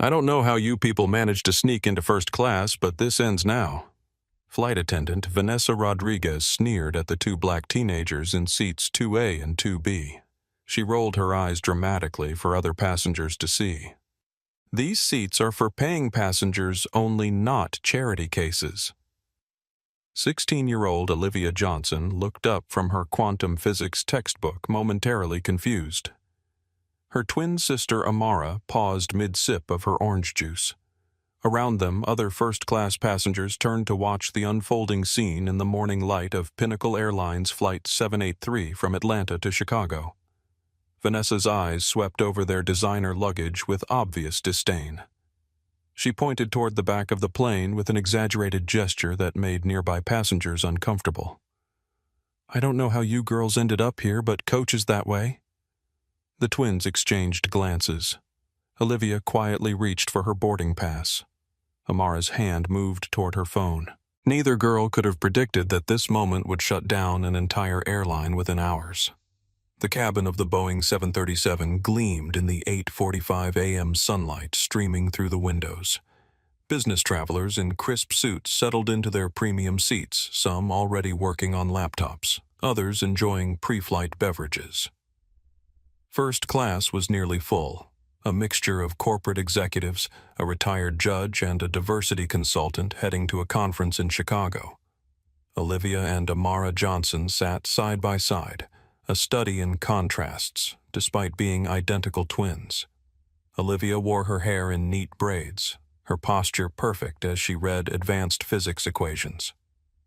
I don't know how you people managed to sneak into first class, but this ends now. Flight attendant Vanessa Rodriguez sneered at the two black teenagers in seats 2A and 2B. She rolled her eyes dramatically for other passengers to see. These seats are for paying passengers only, not charity cases. 16-year-old Olivia Johnson looked up from her quantum physics textbook, momentarily confused. Her twin sister Amara paused mid-sip of her orange juice. Around them, other first-class passengers turned to watch the unfolding scene in the morning light of Pinnacle Airlines Flight 783 from Atlanta to Chicago. Vanessa's eyes swept over their designer luggage with obvious disdain. She pointed toward the back of the plane with an exaggerated gesture that made nearby passengers uncomfortable. "I don't know how you girls ended up here, but coach is that way." The twins exchanged glances. Olivia quietly reached for her boarding pass. Amara's hand moved toward her phone. Neither girl could have predicted that this moment would shut down an entire airline within hours. The cabin of the Boeing 737 gleamed in the 8:45 a.m. sunlight streaming through the windows. Business travelers in crisp suits settled into their premium seats, some already working on laptops, others enjoying pre-flight beverages. First class was nearly full, a mixture of corporate executives, a retired judge, and a diversity consultant heading to a conference in Chicago. Olivia and Amara Johnson sat side by side, a study in contrasts, despite being identical twins. Olivia wore her hair in neat braids, her posture perfect as she read advanced physics equations.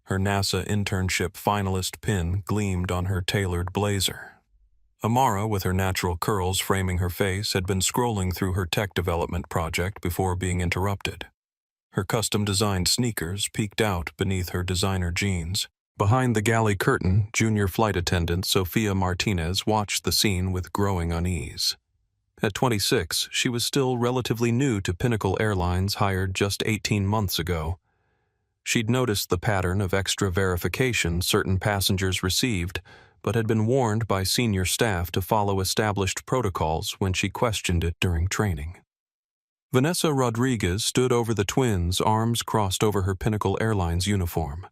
Her NASA internship finalist pin gleamed on her tailored blazer. Amara, with her natural curls framing her face, had been scrolling through her tech development project before being interrupted. Her custom-designed sneakers peeked out beneath her designer jeans. Behind the galley curtain, junior flight attendant Sophia Martinez watched the scene with growing unease. At 26, she was still relatively new to Pinnacle Airlines, hired just 18 months ago. She'd noticed the pattern of extra verification certain passengers received, but had been warned by senior staff to follow established protocols when she questioned it during training. Vanessa Rodriguez stood over the twins, arms crossed over her Pinnacle Airlines uniform.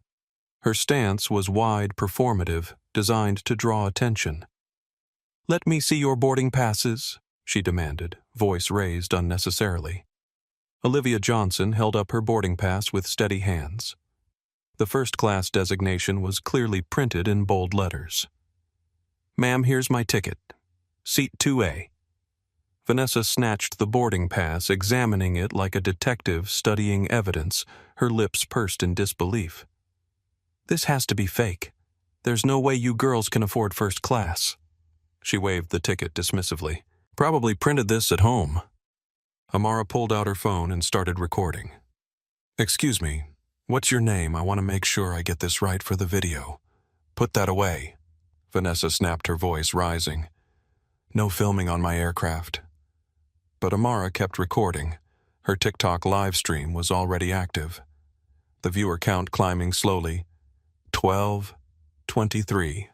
Her stance was wide, performative, designed to draw attention. "Let me see your boarding passes," she demanded, voice raised unnecessarily. Olivia Johnson held up her boarding pass with steady hands. The first-class designation was clearly printed in bold letters. "Ma'am, here's my ticket. Seat 2A. Vanessa snatched the boarding pass, examining it like a detective studying evidence, her lips pursed in disbelief. "This has to be fake. There's no way you girls can afford first class." She waved the ticket dismissively. "Probably printed this at home." Amara pulled out her phone and started recording. "Excuse me, what's your name? I want to make sure I get this right for the video." "Put that away," Vanessa snapped, her voice rising. "No filming on my aircraft." But Amara kept recording. Her TikTok live stream was already active. The viewer count climbing slowly. 12, 23,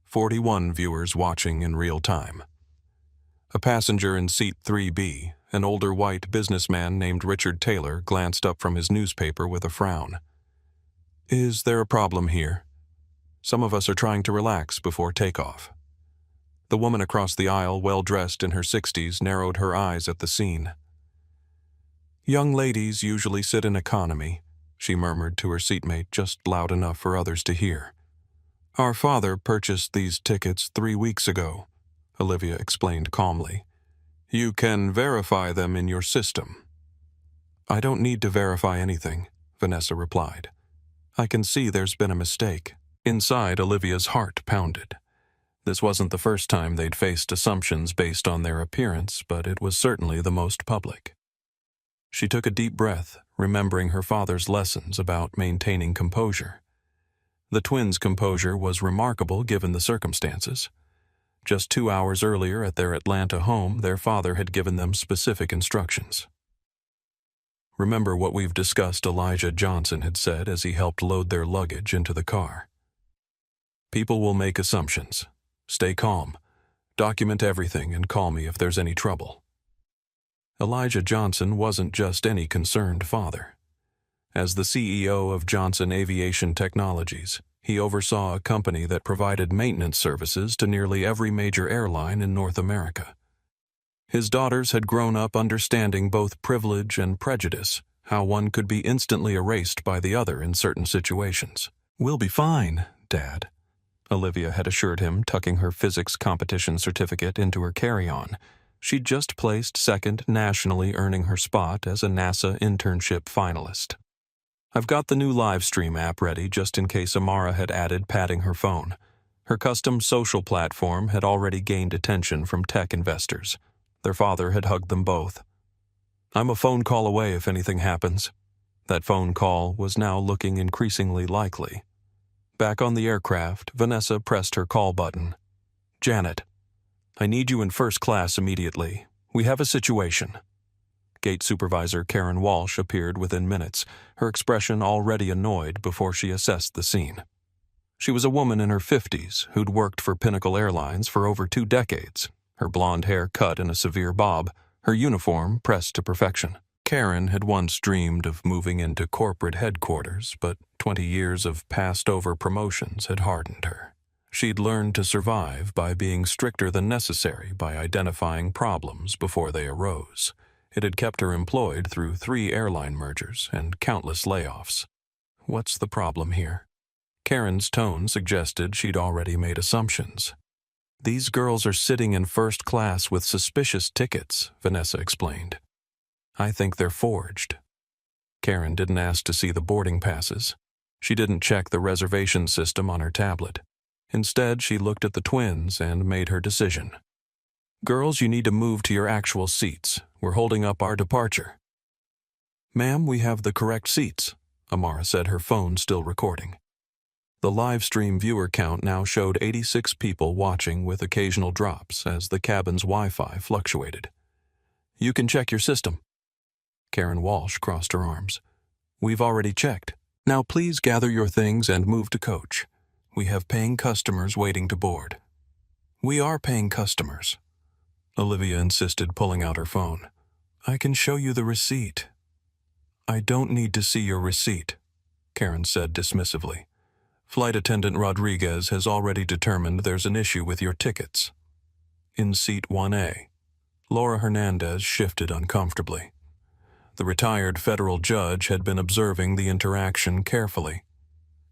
41 viewers watching in real time. A passenger in seat 3B, an older white businessman named Richard Taylor, glanced up from his newspaper with a frown. "Is there a problem here? Some of us are trying to relax before takeoff." The woman across the aisle, well-dressed in her 60s, narrowed her eyes at the scene. "Young ladies usually sit in economy," she murmured to her seatmate, just loud enough for others to hear. "Our father purchased these tickets 3 weeks ago," Olivia explained calmly. "You can verify them in your system." "I don't need to verify anything," Vanessa replied. "I can see there's been a mistake." Inside, Olivia's heart pounded. This wasn't the first time they'd faced assumptions based on their appearance, but it was certainly the most public. She took a deep breath, remembering her father's lessons about maintaining composure. The twins' composure was remarkable given the circumstances. Just 2 hours earlier at their Atlanta home, their father had given them specific instructions. "Remember what we've discussed," Elijah Johnson had said as he helped load their luggage into the car. "People will make assumptions. Stay calm. Document everything and call me if there's any trouble." Elijah Johnson wasn't just any concerned father. As the CEO of Johnson Aviation Technologies, he oversaw a company that provided maintenance services to nearly every major airline in North America. His daughters had grown up understanding both privilege and prejudice, how one could be instantly erased by the other in certain situations. "We'll be fine, Dad," Olivia had assured him, tucking her physics competition certificate into her carry-on. She'd just placed second nationally, earning her spot as a NASA internship finalist. "I've got the new live stream app ready just in case," Amara had added, patting her phone. Her custom social platform had already gained attention from tech investors. Their father had hugged them both. "I'm a phone call away if anything happens." That phone call was now looking increasingly likely. Back on the aircraft, Vanessa pressed her call button. "Janet, I need you in first class immediately. We have a situation." Gate Supervisor Karen Walsh appeared within minutes, her expression already annoyed before she assessed the scene. She was a woman in her 50s who'd worked for Pinnacle Airlines for over 2 decades, her blonde hair cut in a severe bob, her uniform pressed to perfection. Karen had once dreamed of moving into corporate headquarters, but 20 years of passed-over promotions had hardened her. She'd learned to survive by being stricter than necessary by identifying problems before they arose. It had kept her employed through 3 airline mergers and countless layoffs. "What's the problem here?" Karen's tone suggested she'd already made assumptions. "These girls are sitting in first class with suspicious tickets," Vanessa explained. "I think they're forged." Karen didn't ask to see the boarding passes. She didn't check the reservation system on her tablet. Instead, she looked at the twins and made her decision. "Girls, you need to move to your actual seats. We're holding up our departure." "Ma'am, we have the correct seats," Amara said, her phone still recording. The live stream viewer count now showed 86 people watching, with occasional drops as the cabin's Wi-Fi fluctuated. "You can check your system." Karen Walsh crossed her arms. "We've already checked. Now please gather your things and move to coach. We have paying customers waiting to board." "We are paying customers," Olivia insisted, pulling out her phone. "I can show you the receipt." "I don't need to see your receipt," Karen said dismissively. "Flight attendant Rodriguez has already determined there's an issue with your tickets." In seat 1A, Laura Hernandez shifted uncomfortably. The retired federal judge had been observing the interaction carefully.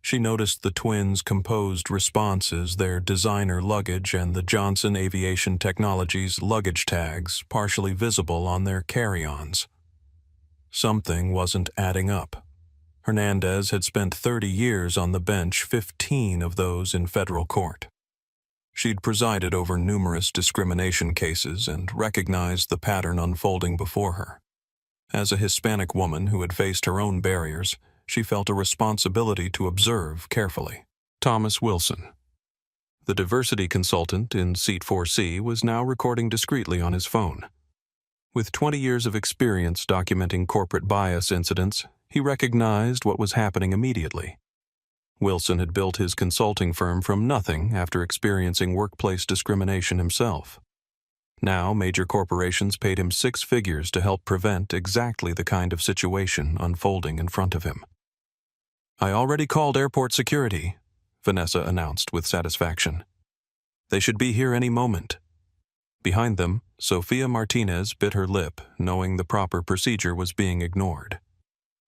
She noticed the twins' composed responses, their designer luggage and the Johnson Aviation Technologies luggage tags partially visible on their carry-ons. Something wasn't adding up. Hernandez had spent 30 years on the bench, 15 of those in federal court. She'd presided over numerous discrimination cases and recognized the pattern unfolding before her. As a Hispanic woman who had faced her own barriers, she felt a responsibility to observe carefully. Thomas Wilson, the diversity consultant in seat 4C, was now recording discreetly on his phone. With 20 years of experience documenting corporate bias incidents, he recognized what was happening immediately. Wilson had built his consulting firm from nothing after experiencing workplace discrimination himself. Now, major corporations paid him 6 figures to help prevent exactly the kind of situation unfolding in front of him. "I already called airport security," Vanessa announced with satisfaction. "They should be here any moment." Behind them, Sofia Martinez bit her lip, knowing the proper procedure was being ignored.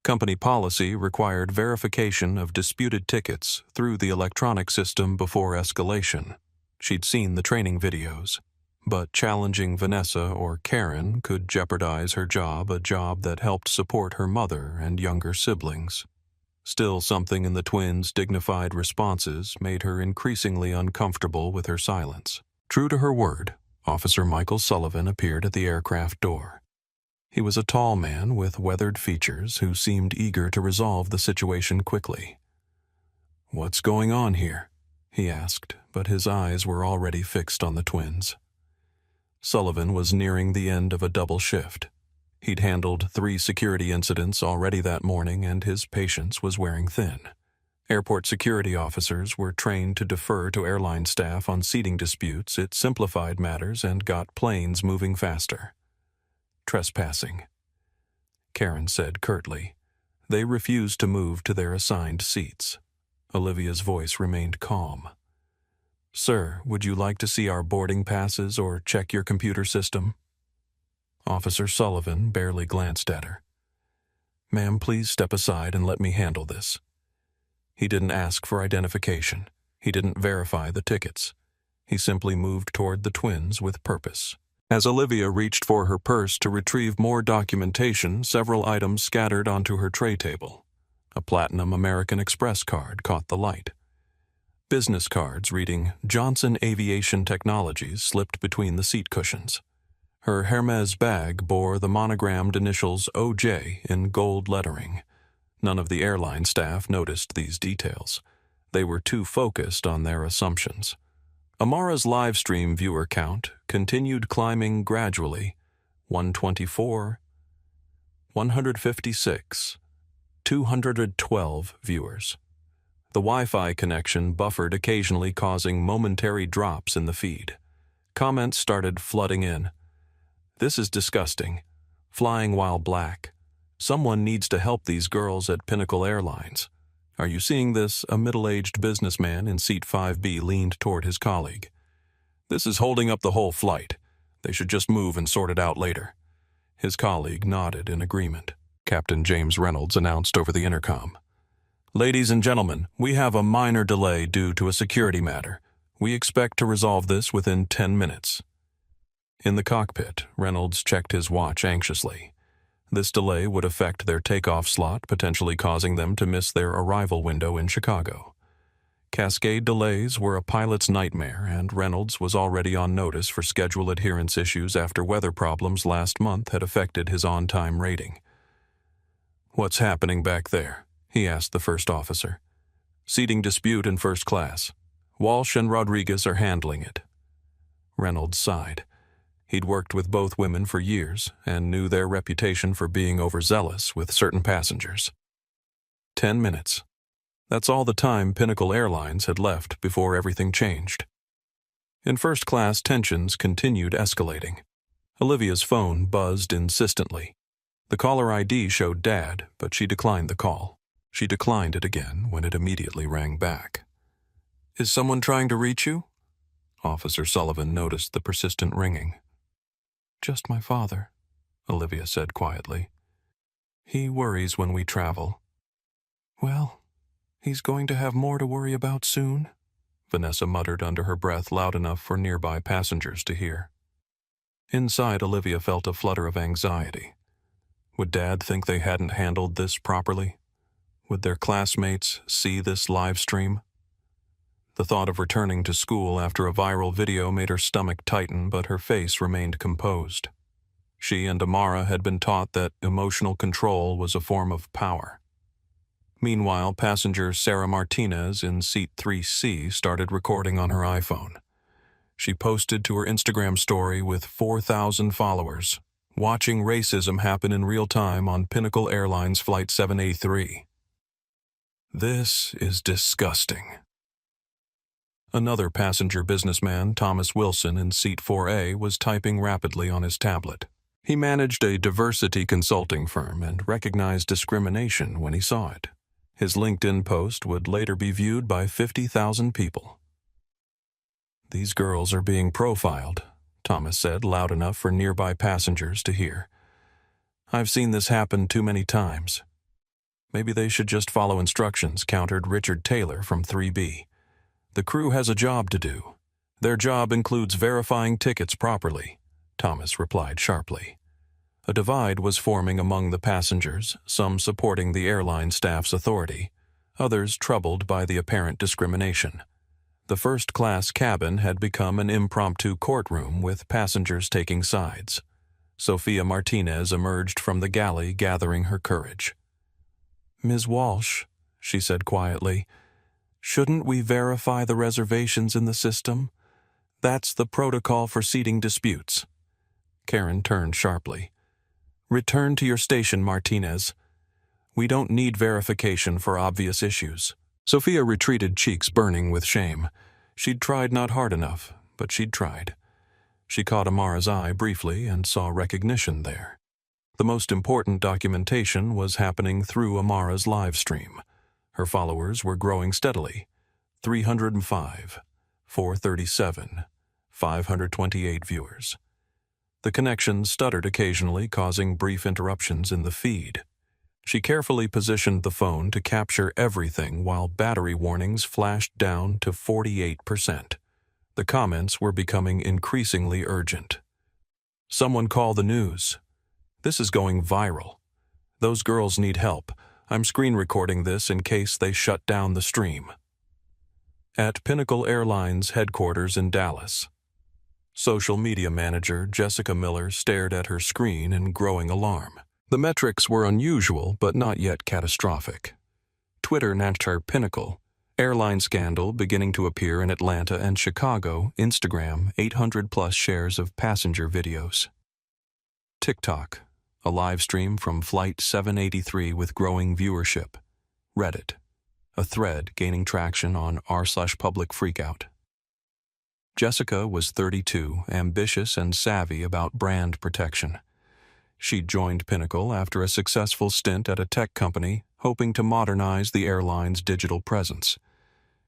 Company policy required verification of disputed tickets through the electronic system before escalation. She'd seen the training videos. But challenging Vanessa or Karen could jeopardize her job, a job that helped support her mother and younger siblings. Still, something in the twins' dignified responses made her increasingly uncomfortable with her silence. True to her word, Officer Michael Sullivan appeared at the aircraft door. He was a tall man with weathered features who seemed eager to resolve the situation quickly. "What's going on here?" he asked, but his eyes were already fixed on the twins. Sullivan was nearing the end of a double shift. He'd handled 3 security incidents already that morning, and his patience was wearing thin. Airport security officers were trained to defer to airline staff on seating disputes. It simplified matters and got planes moving faster. Trespassing, Karen said curtly. They refused to move to their assigned seats. Olivia's voice remained calm. Sir, would you like to see our boarding passes or check your computer system? Officer Sullivan barely glanced at her. Ma'am, please step aside and let me handle this. He didn't ask for identification. He didn't verify the tickets. He simply moved toward the twins with purpose. As Olivia reached for her purse to retrieve more documentation, several items scattered onto her tray table. A platinum American Express card caught the light. Business cards reading Johnson Aviation Technologies slipped between the seat cushions. Her Hermes bag bore the monogrammed initials OJ in gold lettering. None of the airline staff noticed these details. They were too focused on their assumptions. Amara's live stream viewer count continued climbing gradually. 124, 156, 212 viewers. The Wi-Fi connection buffered, occasionally causing momentary drops in the feed. Comments started flooding in. This is disgusting. Flying while black. Someone needs to help these girls at Pinnacle Airlines. Are you seeing this? A middle-aged businessman in seat 5B leaned toward his colleague. This is holding up the whole flight. They should just move and sort it out later. His colleague nodded in agreement. Captain James Reynolds announced over the intercom. Ladies and gentlemen, we have a minor delay due to a security matter. We expect to resolve this within 10 minutes. In the cockpit, Reynolds checked his watch anxiously. This delay would affect their takeoff slot, potentially causing them to miss their arrival window in Chicago. Cascade delays were a pilot's nightmare, and Reynolds was already on notice for schedule adherence issues after weather problems last month had affected his on-time rating. What's happening back there? He asked the first officer. Seating dispute in first class. Walsh and Rodriguez are handling it. Reynolds sighed. He'd worked with both women for years and knew their reputation for being overzealous with certain passengers. 10 minutes. That's all the time Pinnacle Airlines had left before everything changed. In first class, tensions continued escalating. Olivia's phone buzzed insistently. The caller ID showed Dad, but she declined the call. She declined it again when it immediately rang back. Is someone trying to reach you? Officer Sullivan noticed the persistent ringing. Just my father, Olivia said quietly. He worries when we travel. Well, he's going to have more to worry about soon, Vanessa muttered under her breath loud enough for nearby passengers to hear. Inside, Olivia felt a flutter of anxiety. Would Dad think they hadn't handled this properly? Would their classmates see this live stream? The thought of returning to school after a viral video made her stomach tighten, but her face remained composed. She and Amara had been taught that emotional control was a form of power. Meanwhile, passenger Sarah Martinez in seat 3C started recording on her iPhone. She posted to her Instagram story with 4,000 followers, watching racism happen in real time on Pinnacle Airlines Flight 7A3. This is disgusting. Another passenger businessman, Thomas Wilson, in seat 4A, was typing rapidly on his tablet. He managed a diversity consulting firm and recognized discrimination when he saw it. His LinkedIn post would later be viewed by 50,000 people. These girls are being profiled, Thomas said loud enough for nearby passengers to hear. I've seen this happen too many times. Maybe they should just follow instructions, countered Richard Taylor from 3B. The crew has a job to do. Their job includes verifying tickets properly, Thomas replied sharply. A divide was forming among the passengers, some supporting the airline staff's authority, others troubled by the apparent discrimination. The first-class cabin had become an impromptu courtroom with passengers taking sides. Sophia Martinez emerged from the galley, gathering her courage. Ms. Walsh, she said quietly, shouldn't we verify the reservations in the system? That's the protocol for seating disputes. Karen turned sharply. Return to your station, Martinez. We don't need verification for obvious issues. Sophia retreated, cheeks burning with shame. She'd tried not hard enough, but she'd tried. She caught Amara's eye briefly and saw recognition there. The most important documentation was happening through Amara's live stream. Her followers were growing steadily. 305, 437, 528 viewers. The connection stuttered occasionally, causing brief interruptions in the feed. She carefully positioned the phone to capture everything while battery warnings flashed down to 48%. The comments were becoming increasingly urgent. "Someone call the news. This is going viral. Those girls need help. I'm screen recording this in case they shut down the stream." At Pinnacle Airline's headquarters in Dallas, social media manager Jessica Miller stared at her screen in growing alarm. The metrics were unusual but not yet catastrophic. Twitter named her Pinnacle. Airline scandal beginning to appear in Atlanta and Chicago. Instagram, 800+ shares of passenger videos. TikTok, a live stream from Flight 783 with growing viewership. Reddit, a thread gaining traction on r/public freakout. Jessica was 32, ambitious and savvy about brand protection. She'd joined Pinnacle after a successful stint at a tech company, hoping to modernize the airline's digital presence.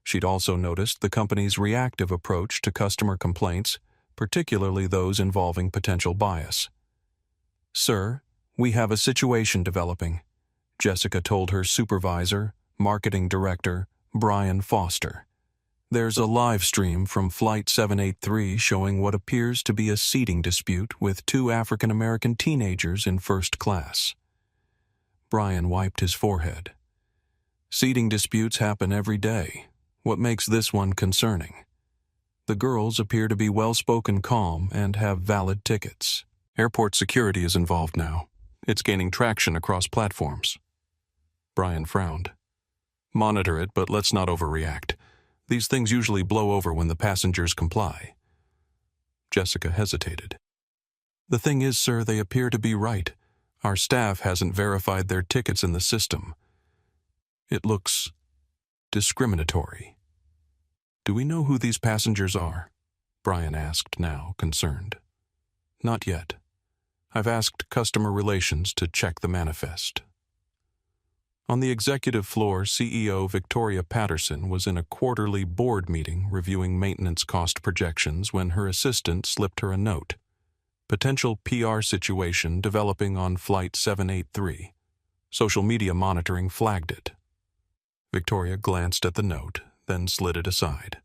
She'd also noticed the company's reactive approach to customer complaints, particularly those involving potential bias. "Sir, we have a situation developing," Jessica told her supervisor, marketing director, Brian Foster. "There's a live stream from Flight 783 showing what appears to be a seating dispute with 2 African-American teenagers in first class." Brian wiped his forehead. "Seating disputes happen every day. What makes this one concerning? The girls appear to be well-spoken, calm, and have valid tickets. Airport security is involved now. It's gaining traction across platforms." Brian frowned. "Monitor it, but let's not overreact. These things usually blow over when the passengers comply." Jessica hesitated. "The thing is, sir, they appear to be right. Our staff hasn't verified their tickets in the system. It looks discriminatory." "Do we know who these passengers are?" Brian asked now, concerned. "Not yet. I've asked customer relations to check the manifest." On the executive floor, CEO Victoria Patterson was in a quarterly board meeting reviewing maintenance cost projections when her assistant slipped her a note. "Potential PR situation developing on Flight 783. Social media monitoring flagged it." Victoria glanced at the note, then slid it aside.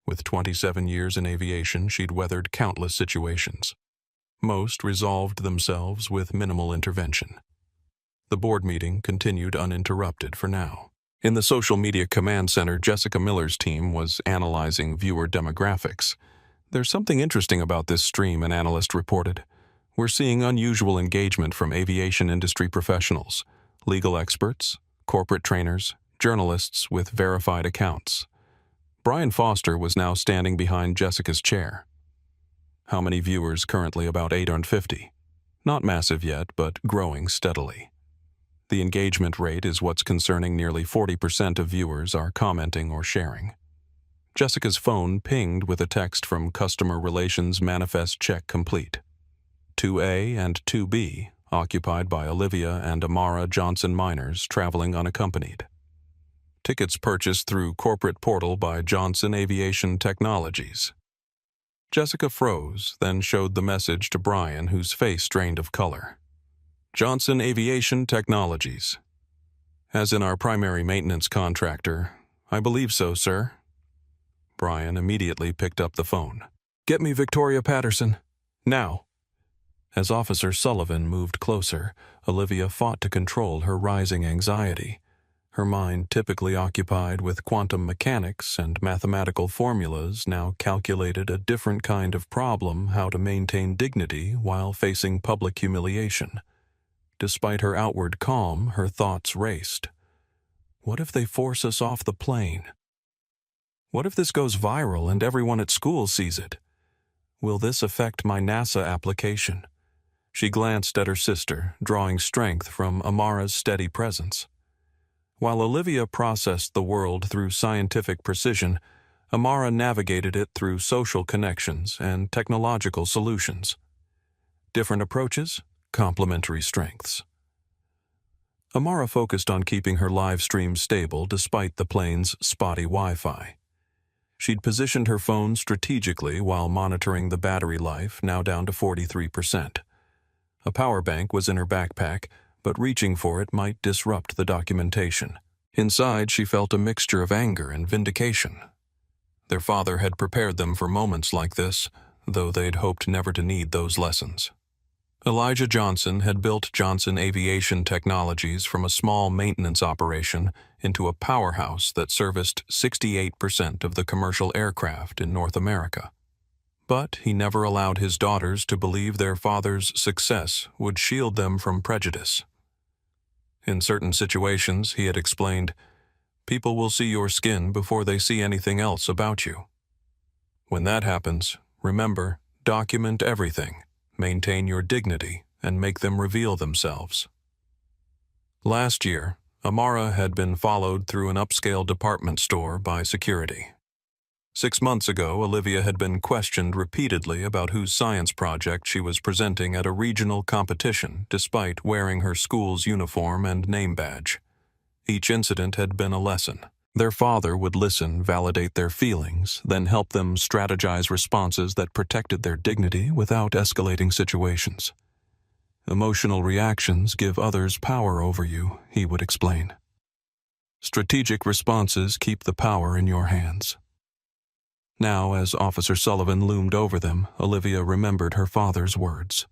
With 27 years in aviation, she'd weathered countless situations. Most resolved themselves with minimal intervention. The board meeting continued uninterrupted for now. In the social media command center, Jessica Miller's team was analyzing viewer demographics. "There's something interesting about this stream," an analyst reported. "We're seeing unusual engagement from aviation industry professionals, legal experts, corporate trainers, journalists with verified accounts." Brian Foster was now standing behind Jessica's chair. "How many viewers currently?" "About 850. Not massive yet, but growing steadily. The engagement rate is what's concerning. Nearly 40% of viewers are commenting or sharing." Jessica's phone pinged with a text from Customer Relations Manifest Check Complete. 2A and 2B, occupied by Olivia and Amara Johnson minors traveling unaccompanied. Tickets purchased through corporate portal by Johnson Aviation Technologies. Jessica froze, then showed the message to Brian, whose face drained of color. "Johnson Aviation Technologies. As in our primary maintenance contractor." "I believe so, sir." Brian immediately picked up the phone. "Get me Victoria Patterson. Now." As Officer Sullivan moved closer, Olivia fought to control her rising anxiety. Her mind, typically occupied with quantum mechanics and mathematical formulas, now calculated a different kind of problem: how to maintain dignity while facing public humiliation. Despite her outward calm, her thoughts raced. What if they force us off the plane? What if this goes viral and everyone at school sees it? Will this affect my NASA application? She glanced at her sister, drawing strength from Amara's steady presence. While Olivia processed the world through scientific precision, Amara navigated it through social connections and technological solutions. Different approaches, complementary strengths. Amara focused on keeping her live stream stable despite the plane's spotty Wi-Fi. She'd positioned her phone strategically while monitoring the battery life, now down to 43%. A power bank was in her backpack, but reaching for it might disrupt the documentation. Inside, she felt a mixture of anger and vindication. Their father had prepared them for moments like this, though they'd hoped never to need those lessons. Elijah Johnson had built Johnson Aviation Technologies from a small maintenance operation into a powerhouse that serviced 68% of the commercial aircraft in North America. But he never allowed his daughters to believe their father's success would shield them from prejudice. In certain situations, he had explained, "People will see your skin before they see anything else about you. When that happens, remember, document everything. Maintain your dignity, and make them reveal themselves." Last year, Amara had been followed through an upscale department store by security. 6 months ago, Olivia had been questioned repeatedly about whose science project she was presenting at a regional competition, despite wearing her school's uniform and name badge. Each incident had been a lesson. Their father would listen, validate their feelings, then help them strategize responses that protected their dignity without escalating situations. "Emotional reactions give others power over you," he would explain. "Strategic responses keep the power in your hands." Now, as Officer Sullivan loomed over them, Olivia remembered her father's words.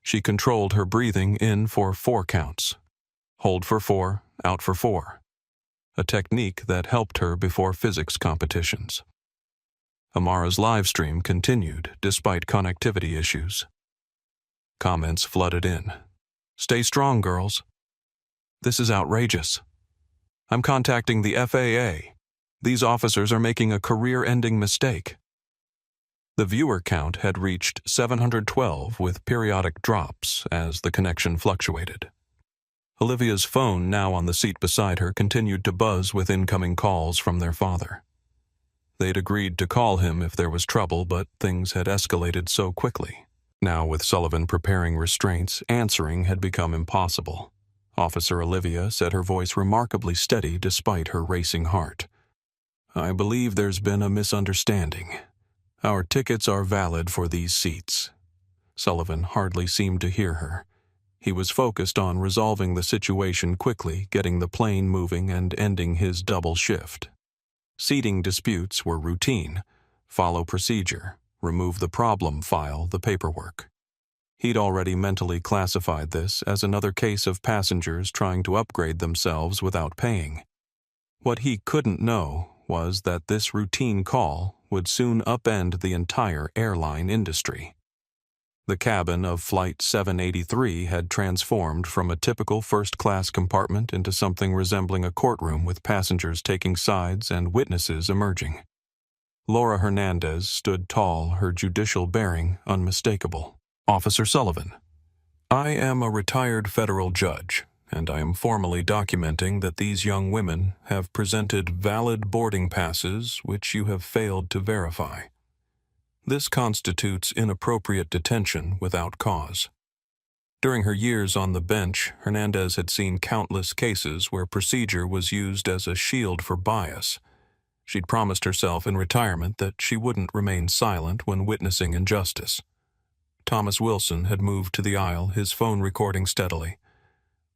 She controlled her breathing in for 4 counts. Hold for 4, out for 4. A technique that helped her before physics competitions. Amara's live stream continued despite connectivity issues. Comments flooded in. "Stay strong, girls. This is outrageous. I'm contacting the FAA. These officers are making a career-ending mistake." The viewer count had reached 712 with periodic drops as the connection fluctuated. Olivia's phone, now on the seat beside her, continued to buzz with incoming calls from their father. They'd agreed to call him if there was trouble, but things had escalated so quickly. Now, with Sullivan preparing restraints, answering had become impossible. Officer Olivia said, her voice remarkably steady despite her racing heart. "I believe there's been a misunderstanding. Our tickets are valid for these seats." Sullivan hardly seemed to hear her. He was focused on resolving the situation quickly, getting the plane moving and ending his double shift. Seating disputes were routine. Follow procedure. Remove the problem file, the paperwork. He'd already mentally classified this as another case of passengers trying to upgrade themselves without paying. What he couldn't know was that this routine call would soon upend the entire airline industry. The cabin of Flight 783 had transformed from a typical first-class compartment into something resembling a courtroom with passengers taking sides and witnesses emerging. Laura Hernandez stood tall, her judicial bearing unmistakable. "Officer Sullivan, I am a retired federal judge, and I am formally documenting that these young women have presented valid boarding passes which you have failed to verify. This constitutes inappropriate detention without cause." During her years on the bench, Hernandez had seen countless cases where procedure was used as a shield for bias. She'd promised herself in retirement that she wouldn't remain silent when witnessing injustice. Thomas Wilson had moved to the aisle, his phone recording steadily.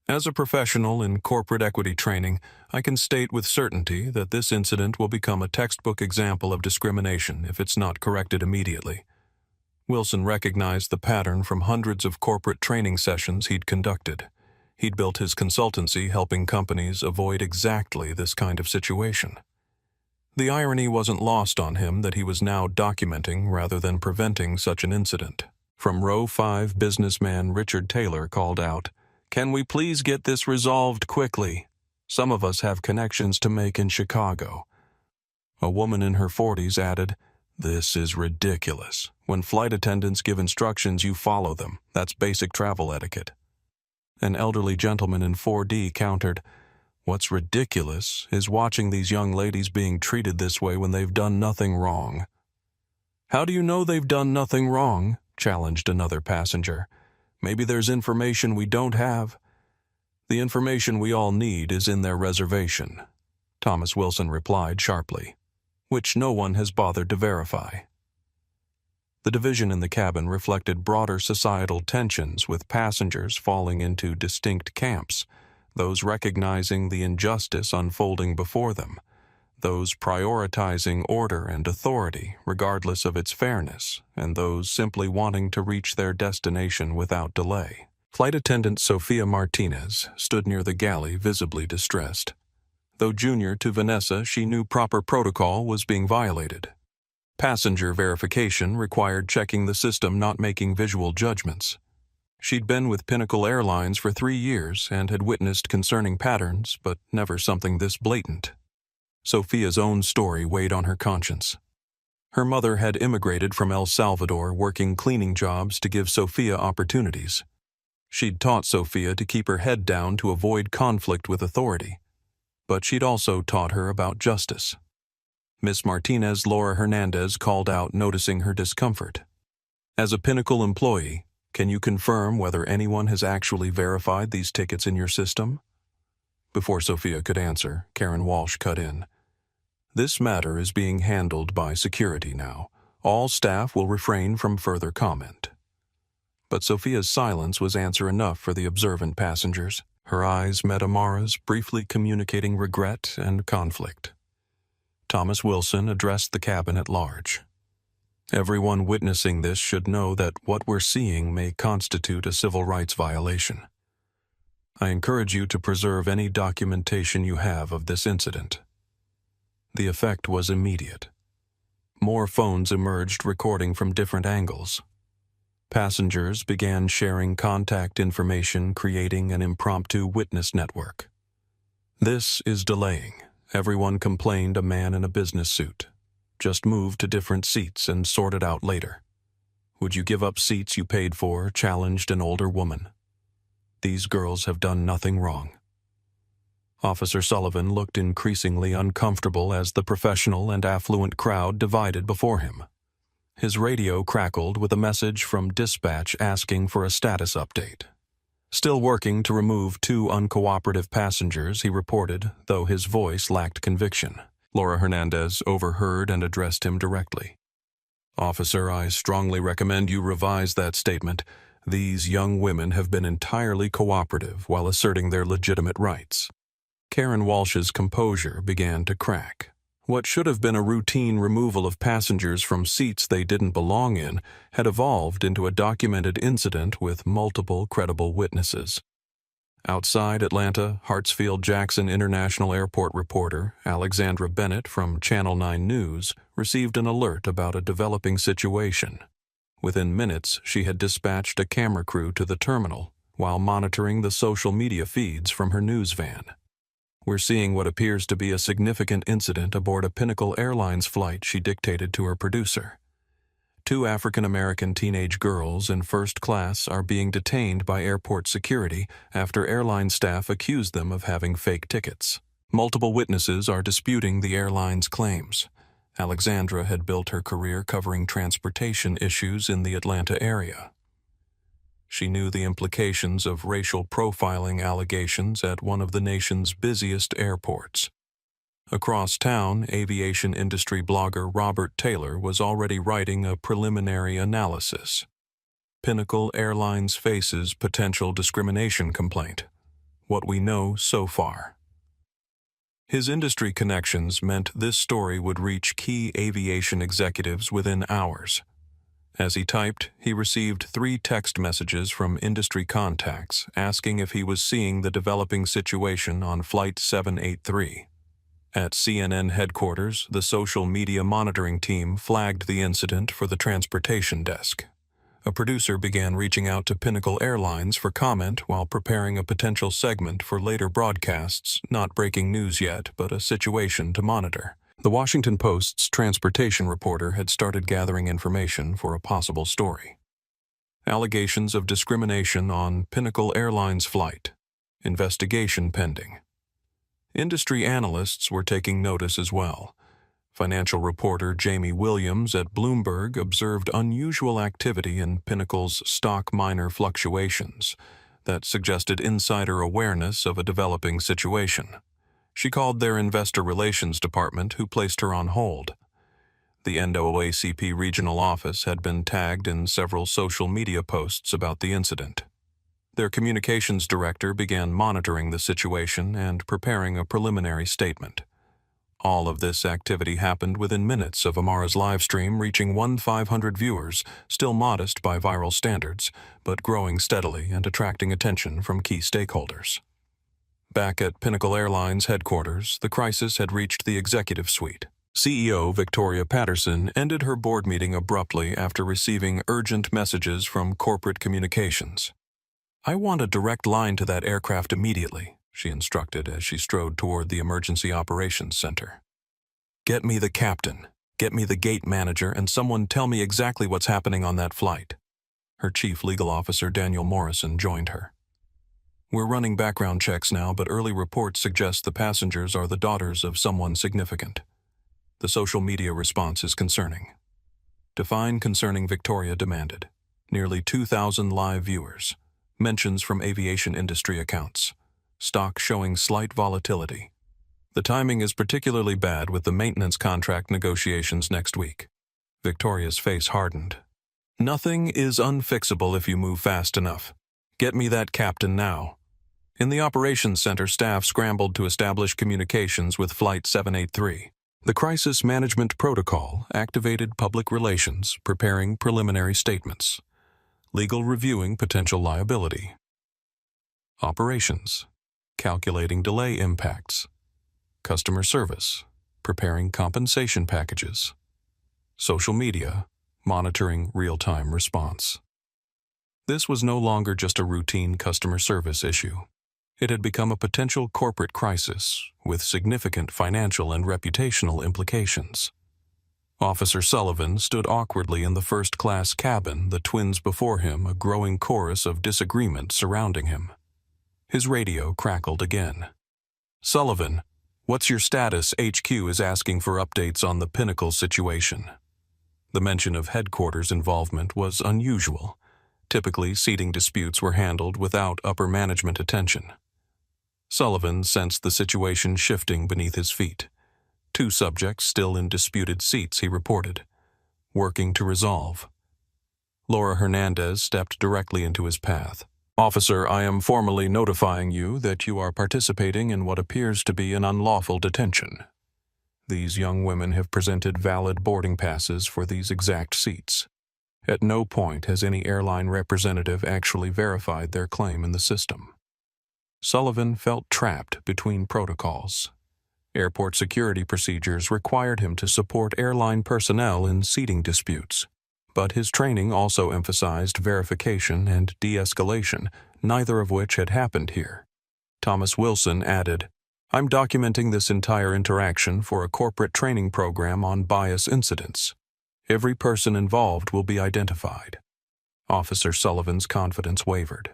"As a professional in corporate equity training, I can state with certainty that this incident will become a textbook example of discrimination if it's not corrected immediately." Wilson recognized the pattern from hundreds of corporate training sessions he'd conducted. He'd built his consultancy helping companies avoid exactly this kind of situation. The irony wasn't lost on him that he was now documenting rather than preventing such an incident. From row 5, businessman Richard Taylor called out, "Can we please get this resolved quickly? Some of us have connections to make in Chicago." A woman in her 40s added, "This is ridiculous. When flight attendants give instructions, you follow them. That's basic travel etiquette." An elderly gentleman in 4D countered, What's ridiculous is watching these young ladies being treated this way when they've done nothing wrong. How do you know they've done nothing wrong? Challenged another passenger. Maybe there's information we don't have. The information we all need is in their reservation, Thomas Wilson replied sharply, which no one has bothered to verify. The division in the cabin reflected broader societal tensions, with passengers falling into distinct camps, those recognizing the injustice unfolding before them, those prioritizing order and authority regardless of its fairness, and those simply wanting to reach their destination without delay. Flight attendant Sophia Martinez stood near the galley, visibly distressed. Though junior to Vanessa, she knew proper protocol was being violated. Passenger verification required checking the system, not making visual judgments. She'd been with Pinnacle Airlines for 3 years and had witnessed concerning patterns, but never something this blatant. Sophia's own story weighed on her conscience. Her mother had immigrated from El Salvador, working cleaning jobs to give Sophia opportunities. She'd taught Sophia to keep her head down to avoid conflict with authority, but she'd also taught her about justice. Miss Martinez Laura Hernandez called out, noticing her discomfort. As a Pinnacle employee, can you confirm whether anyone has actually verified these tickets in your system? Before Sophia could answer, Karen Walsh cut in. This matter is being handled by security now. All staff will refrain from further comment. But Sophia's silence was answer enough for the observant passengers. Her eyes met Amara's, briefly communicating regret and conflict. Thomas Wilson addressed the cabin at large. Everyone witnessing this should know that what we're seeing may constitute a civil rights violation. I encourage you to preserve any documentation you have of this incident. The effect was immediate. More phones emerged, recording from different angles. Passengers began sharing contact information, creating an impromptu witness network. This is delaying. Everyone complained, a man in a business suit. Just move to different seats and sort it out later. Would you give up seats you paid for? Challenged an older woman. These girls have done nothing wrong. Officer Sullivan looked increasingly uncomfortable as the professional and affluent crowd divided before him. His radio crackled with a message from dispatch asking for a status update. Still working to remove 2 uncooperative passengers, he reported, though his voice lacked conviction. Laura Hernandez overheard and addressed him directly. Officer, I strongly recommend you revise that statement. These young women have been entirely cooperative while asserting their legitimate rights. Karen Walsh's composure began to crack. What should have been a routine removal of passengers from seats they didn't belong in had evolved into a documented incident with multiple credible witnesses. Outside Atlanta, Hartsfield-Jackson International Airport reporter Alexandra Bennett from Channel 9 News received an alert about a developing situation. Within minutes, she had dispatched a camera crew to the terminal while monitoring the social media feeds from her news van. We're seeing what appears to be a significant incident aboard a Pinnacle Airlines flight, she dictated to her producer. 2 African-American teenage girls in first class are being detained by airport security after airline staff accuse them of having fake tickets. Multiple witnesses are disputing the airline's claims. Alexandra had built her career covering transportation issues in the Atlanta area. She knew the implications of racial profiling allegations at one of the nation's busiest airports. Across town, aviation industry blogger Robert Taylor was already writing a preliminary analysis. Pinnacle Airlines faces potential discrimination complaint. What we know so far. His industry connections meant this story would reach key aviation executives within hours. As he typed, he received 3 text messages from industry contacts asking if he was seeing the developing situation on Flight 783. At CNN headquarters, the social media monitoring team flagged the incident for the transportation desk. A producer began reaching out to Pinnacle Airlines for comment while preparing a potential segment for later broadcasts, not breaking news yet, but a situation to monitor. The Washington Post's transportation reporter had started gathering information for a possible story. Allegations of discrimination on Pinnacle Airlines flight. Investigation pending. Industry analysts were taking notice as well. Financial reporter Jamie Williams at Bloomberg observed unusual activity in Pinnacle's stock minor fluctuations that suggested insider awareness of a developing situation. She called their investor relations department, who placed her on hold. The NAACP regional office had been tagged in several social media posts about the incident. Their communications director began monitoring the situation and preparing a preliminary statement. All of this activity happened within minutes of Amara's livestream reaching 1,500 viewers, still modest by viral standards, but growing steadily and attracting attention from key stakeholders. Back at Pinnacle Airline's headquarters, the crisis had reached the executive suite. CEO Victoria Patterson ended her board meeting abruptly after receiving urgent messages from corporate communications. "I want a direct line to that aircraft immediately," she instructed as she strode toward the Emergency Operations Center. "Get me the captain, get me the gate manager, and someone tell me exactly what's happening on that flight." Her chief legal officer, Daniel Morrison, joined her. "We're running background checks now, but early reports suggest the passengers are the daughters of someone significant. The social media response is concerning." "Define concerning," Victoria demanded. Nearly 2,000 live viewers. Mentions from aviation industry accounts. Stock showing slight volatility. "The timing is particularly bad with the maintenance contract negotiations next week." Victoria's face hardened. "Nothing is unfixable if you move fast enough. Get me that captain now." In the operations center, staff scrambled to establish communications with Flight 783. The crisis management protocol activated public relations, preparing preliminary statements. Legal reviewing potential liability. Operations, calculating delay impacts. Customer service, preparing compensation packages. Social media, monitoring real-time response. This was no longer just a routine customer service issue. It had become a potential corporate crisis with significant financial and reputational implications. Officer Sullivan stood awkwardly in the first-class cabin, the twins before him, a growing chorus of disagreement surrounding him. His radio crackled again. "Sullivan, what's your status? HQ is asking for updates on the Pinnacle situation." The mention of headquarters involvement was unusual. Typically, seating disputes were handled without upper management attention. Sullivan sensed the situation shifting beneath his feet. 2 subjects still in disputed seats, he reported. Working to resolve. Laura Hernandez stepped directly into his path. "Officer, I am formally notifying you that you are participating in what appears to be an unlawful detention. These young women have presented valid boarding passes for these exact seats. At no point has any airline representative actually verified their claim in the system." Sullivan felt trapped between protocols. Airport security procedures required him to support airline personnel in seating disputes, but his training also emphasized verification and de-escalation, neither of which had happened here. Thomas Wilson added, "I'm documenting this entire interaction for a corporate training program on bias incidents. Every person involved will be identified." Officer Sullivan's confidence wavered.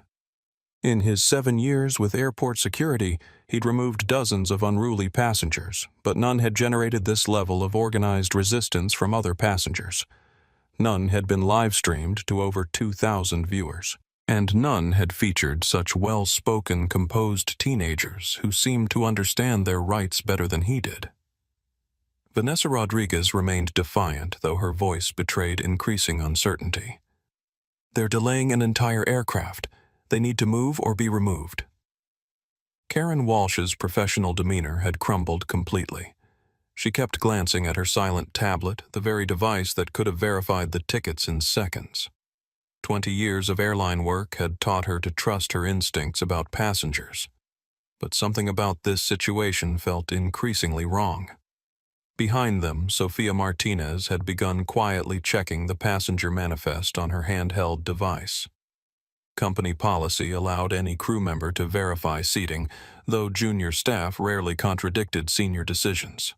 In his 7 years with airport security, he'd removed dozens of unruly passengers, but none had generated this level of organized resistance from other passengers. None had been live-streamed to over 2,000 viewers, and none had featured such well-spoken, composed teenagers who seemed to understand their rights better than he did. Vanessa Rodriguez remained defiant, though her voice betrayed increasing uncertainty. "They're delaying an entire aircraft. They need to move or be removed." Karen Walsh's professional demeanor had crumbled completely. She kept glancing at her silent tablet, the very device that could have verified the tickets in seconds. 20 years of airline work had taught her to trust her instincts about passengers. But something about this situation felt increasingly wrong. Behind them, Sophia Martinez had begun quietly checking the passenger manifest on her handheld device. Company policy allowed any crew member to verify seating, though junior staff rarely contradicted senior decisions.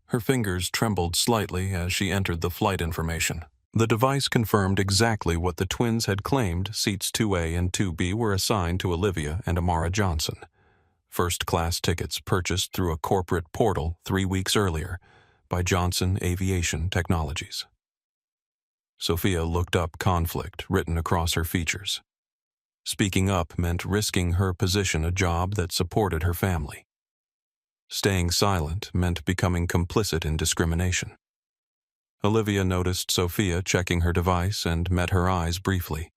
Her fingers trembled slightly as she entered the flight information. The device confirmed exactly what the twins had claimed. Seats 2A and 2B were assigned to Olivia and Amara Johnson. First-class tickets purchased through a corporate portal 3 weeks earlier by Johnson Aviation Technologies. Sophia looked up conflict written across her features. Speaking up meant risking her position, a job that supported her family. Staying silent meant becoming complicit in discrimination. Olivia noticed Sophia checking her device and met her eyes briefly.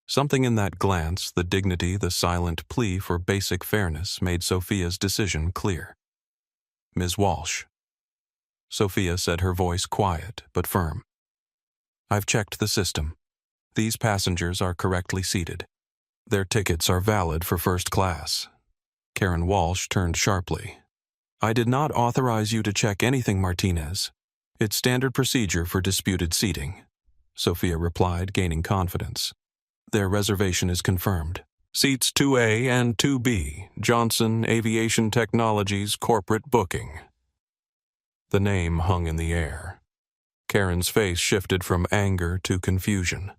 Something in that glance, the dignity, the silent plea for basic fairness, made Sophia's decision clear. "Ms. Walsh." Sophia said, her voice quiet but firm. "I've checked the system. These passengers are correctly seated. Their tickets are valid for first class." Karen Walsh turned sharply. "I did not authorize you to check anything, Martinez. It's standard procedure for disputed seating," Sophia replied, gaining confidence. "Their reservation is confirmed. Seats 2A and 2B, Johnson Aviation Technologies corporate booking." The name hung in the air. Karen's face shifted from anger to confusion.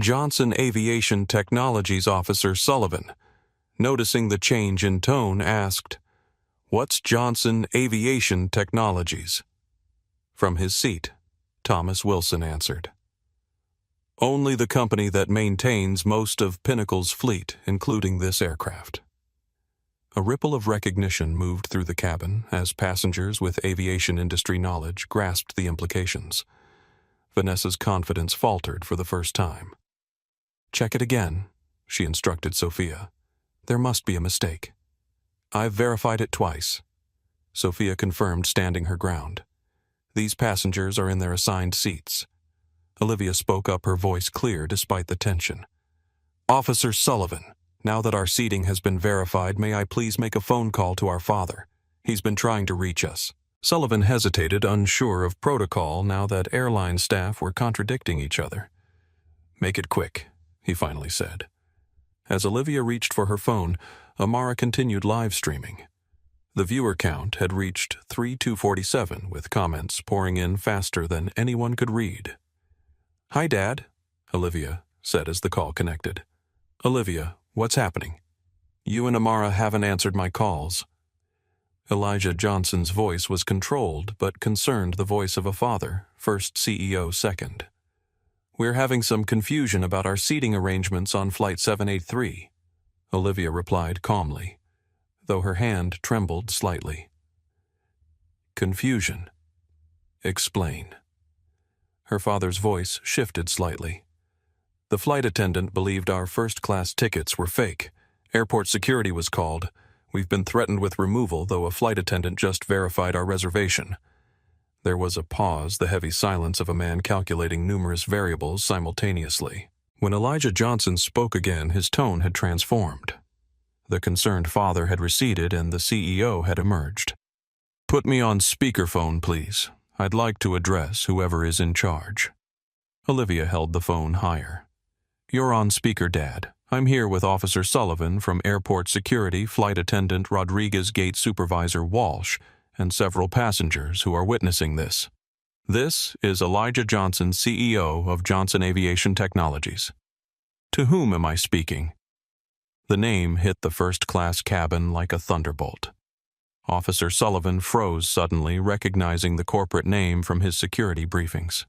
Johnson Aviation Technologies Officer Sullivan, noticing the change in tone, asked, "What's Johnson Aviation Technologies?" From his seat, Thomas Wilson answered, "Only the company that maintains most of Pinnacle's fleet, including this aircraft." A ripple of recognition moved through the cabin as passengers with aviation industry knowledge grasped the implications. Vanessa's confidence faltered for the first time. "Check it again," she instructed Sophia. "There must be a mistake." "I've verified it twice," Sophia confirmed, standing her ground. "These passengers are in their assigned seats." Olivia spoke up, her voice clear despite the tension. "Officer Sullivan, now that our seating has been verified, may I please make a phone call to our father? He's been trying to reach us." Sullivan hesitated, unsure of protocol now that airline staff were contradicting each other. "Make it quick," he finally said. As Olivia reached for her phone, Amara continued live streaming. The viewer count had reached 3,247, with comments pouring in faster than anyone could read. "Hi, Dad," Olivia said as the call connected. "Olivia, what's happening? You and Amara haven't answered my calls." Elijah Johnson's voice was controlled but concerned, the voice of a father, first CEO, second. "We're having some confusion about our seating arrangements on Flight 783, Olivia replied calmly, though her hand trembled slightly. "Confusion? Explain." Her father's voice shifted slightly. "The flight attendant believed our first-class tickets were fake. Airport security was called. We've been threatened with removal, though a flight attendant just verified our reservation." There was a pause, the heavy silence of a man calculating numerous variables simultaneously. When Elijah Johnson spoke again, his tone had transformed. The concerned father had receded and the CEO had emerged. "Put me on speakerphone, please. I'd like to address whoever is in charge." Olivia held the phone higher. "You're on speaker, Dad. I'm here with Officer Sullivan from Airport Security, Flight Attendant Rodriguez, Gate Supervisor Walsh, and several passengers who are witnessing this. This is Elijah Johnson, CEO of Johnson Aviation Technologies." "To whom am I speaking?" The name hit the first-class cabin like a thunderbolt. Officer Sullivan froze suddenly, recognizing the corporate name from his security briefings.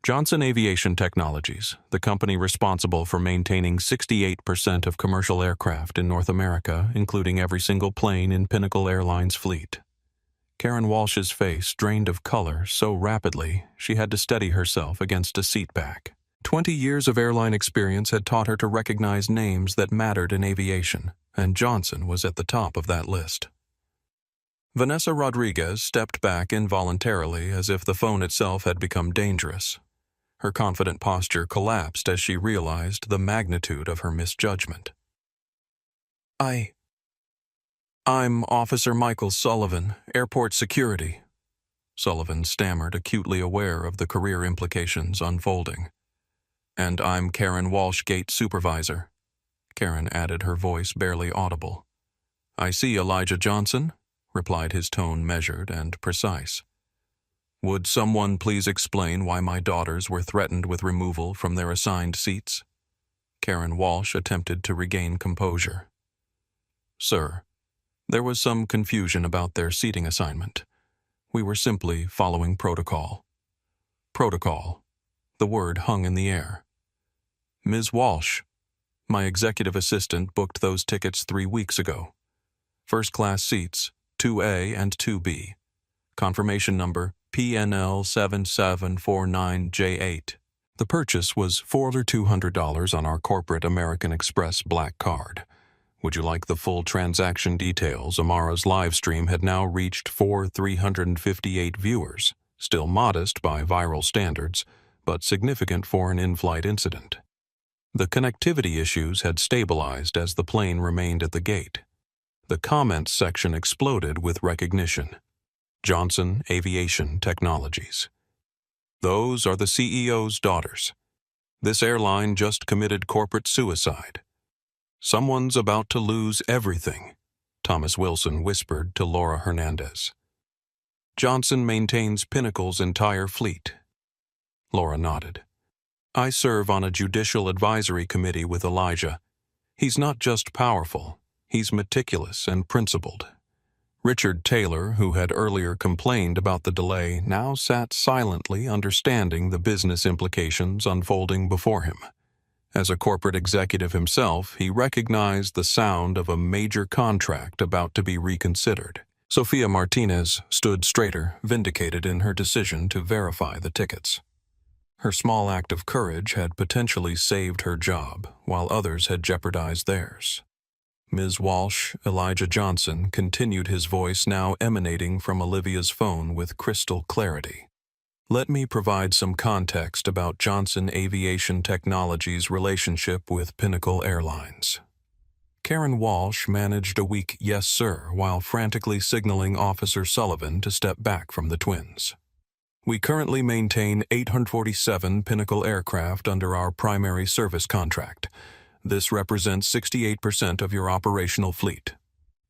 Johnson Aviation Technologies, the company responsible for maintaining 68% of commercial aircraft in North America, including every single plane in Pinnacle Airlines' fleet. Karen Walsh's face drained of color so rapidly she had to steady herself against a seat back. 20 years of airline experience had taught her to recognize names that mattered in aviation, and Johnson was at the top of that list. Vanessa Rodriguez stepped back involuntarily, as if the phone itself had become dangerous. Her confident posture collapsed as she realized the magnitude of her misjudgment. I'm Officer Michael Sullivan, Airport Security," Sullivan stammered, acutely aware of the career implications unfolding. "And I'm Karen Walsh, Gate Supervisor," Karen added, her voice barely audible. "I see, Elijah Johnson," replied his tone measured and precise. "Would someone please explain why my daughters were threatened with removal from their assigned seats?" Karen Walsh attempted to regain composure. sir. There was some confusion about their seating assignment. We were simply following protocol. Protocol. The word hung in the air. Ms. Walsh, my executive assistant, booked those tickets 3 weeks ago. First-class seats, 2A and 2B. Confirmation number PNL 7749J8. The purchase was $4,200 on our corporate American Express Black Card. Would you like the full transaction details? Amara's live stream had now reached 358 viewers, still modest by viral standards, but significant for an in-flight incident. The connectivity issues had stabilized as the plane remained at the gate. The comments section exploded with recognition. Johnson Aviation Technologies. Those are the CEO's daughters. This airline just committed corporate suicide. Someone's about to lose everything, Thomas Wilson whispered to Laura Hernandez. Johnson maintains Pinnacle's entire fleet. Laura nodded. I serve on a judicial advisory committee with Elijah. He's not just powerful, he's meticulous and principled. Richard Taylor, who had earlier complained about the delay, now sat silently understanding the business implications unfolding before him. As a corporate executive himself, he recognized the sound of a major contract about to be reconsidered. Sofia Martinez stood straighter, vindicated in her decision to verify the tickets. Her small act of courage had potentially saved her job, while others had jeopardized theirs. Ms. Walsh, Elijah Johnson continued, his voice now emanating from Olivia's phone with crystal clarity. Let me provide some context about Johnson Aviation Technologies' relationship with Pinnacle Airlines. Karen Walsh managed a weak "yes, sir" while frantically signaling Officer Sullivan to step back from the twins. We currently maintain 847 Pinnacle aircraft under our primary service contract. This represents 68% of your operational fleet.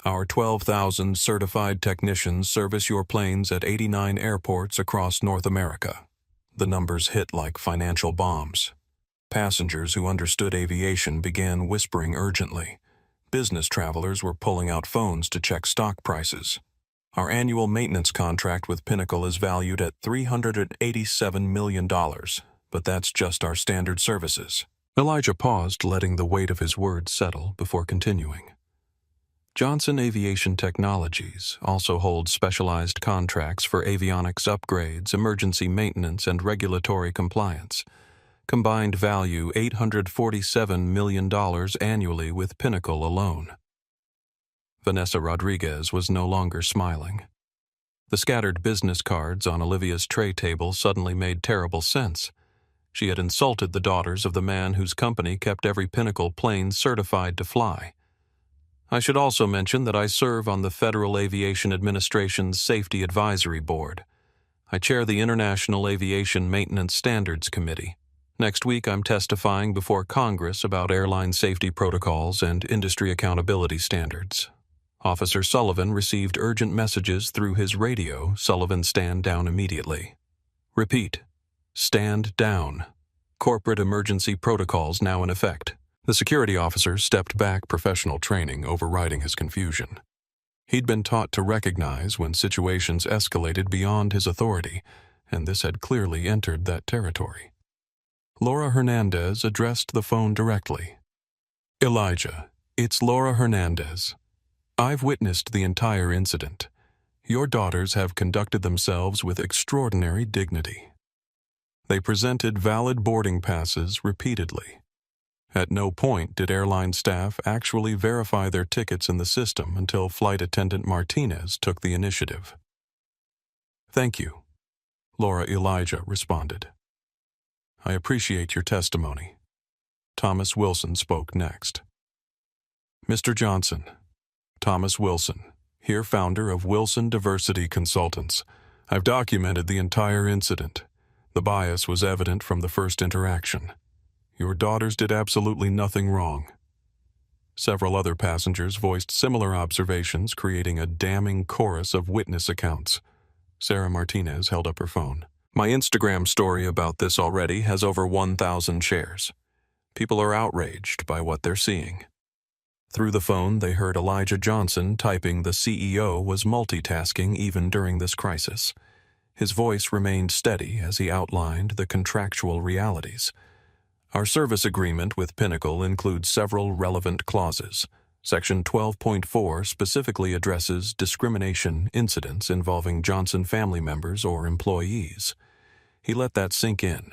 Our 12,000 certified technicians service your planes at 89 airports across North America. The numbers hit like financial bombs. Passengers who understood aviation began whispering urgently. Business travelers were pulling out phones to check stock prices. Our annual maintenance contract with Pinnacle is valued at $387 million, but that's just our standard services. Elijah paused, letting the weight of his words settle before continuing. Johnson Aviation Technologies also holds specialized contracts for avionics upgrades, emergency maintenance, and regulatory compliance. Combined value $847 million annually with Pinnacle alone. Vanessa Rodriguez was no longer smiling. The scattered business cards on Olivia's tray table suddenly made terrible sense. She had insulted the daughters of the man whose company kept every Pinnacle plane certified to fly. I should also mention that I serve on the Federal Aviation Administration's Safety Advisory Board. I chair the International Aviation Maintenance Standards Committee. Next week, I'm testifying before Congress about airline safety protocols and industry accountability standards. Officer Sullivan received urgent messages through his radio. Sullivan, stand down immediately. Repeat. Stand down. Corporate emergency protocols now in effect. The security officer stepped back, professional training overriding his confusion. He'd been taught to recognize when situations escalated beyond his authority, and this had clearly entered that territory. Laura Hernandez addressed the phone directly. Elijah, it's Laura Hernandez. I've witnessed the entire incident. Your daughters have conducted themselves with extraordinary dignity. They presented valid boarding passes repeatedly. At no point did airline staff actually verify their tickets in the system until Flight Attendant Martinez took the initiative. Thank you, Laura Elijah responded. I appreciate your testimony. Thomas Wilson spoke next. Mr. Johnson, Thomas Wilson, here founder of Wilson Diversity Consultants. I've documented the entire incident. The bias was evident from the first interaction. Your daughters did absolutely nothing wrong. Several other passengers voiced similar observations, creating a damning chorus of witness accounts. Sarah Martinez held up her phone. My Instagram story about this already has over 1,000 shares. People are outraged by what they're seeing. Through the phone, they heard Elijah Johnson typing the CEO was multitasking even during this crisis. His voice remained steady as he outlined the contractual realities. Our service agreement with Pinnacle includes several relevant clauses. Section 12.4 specifically addresses discrimination incidents involving Johnson family members or employees. He let that sink in.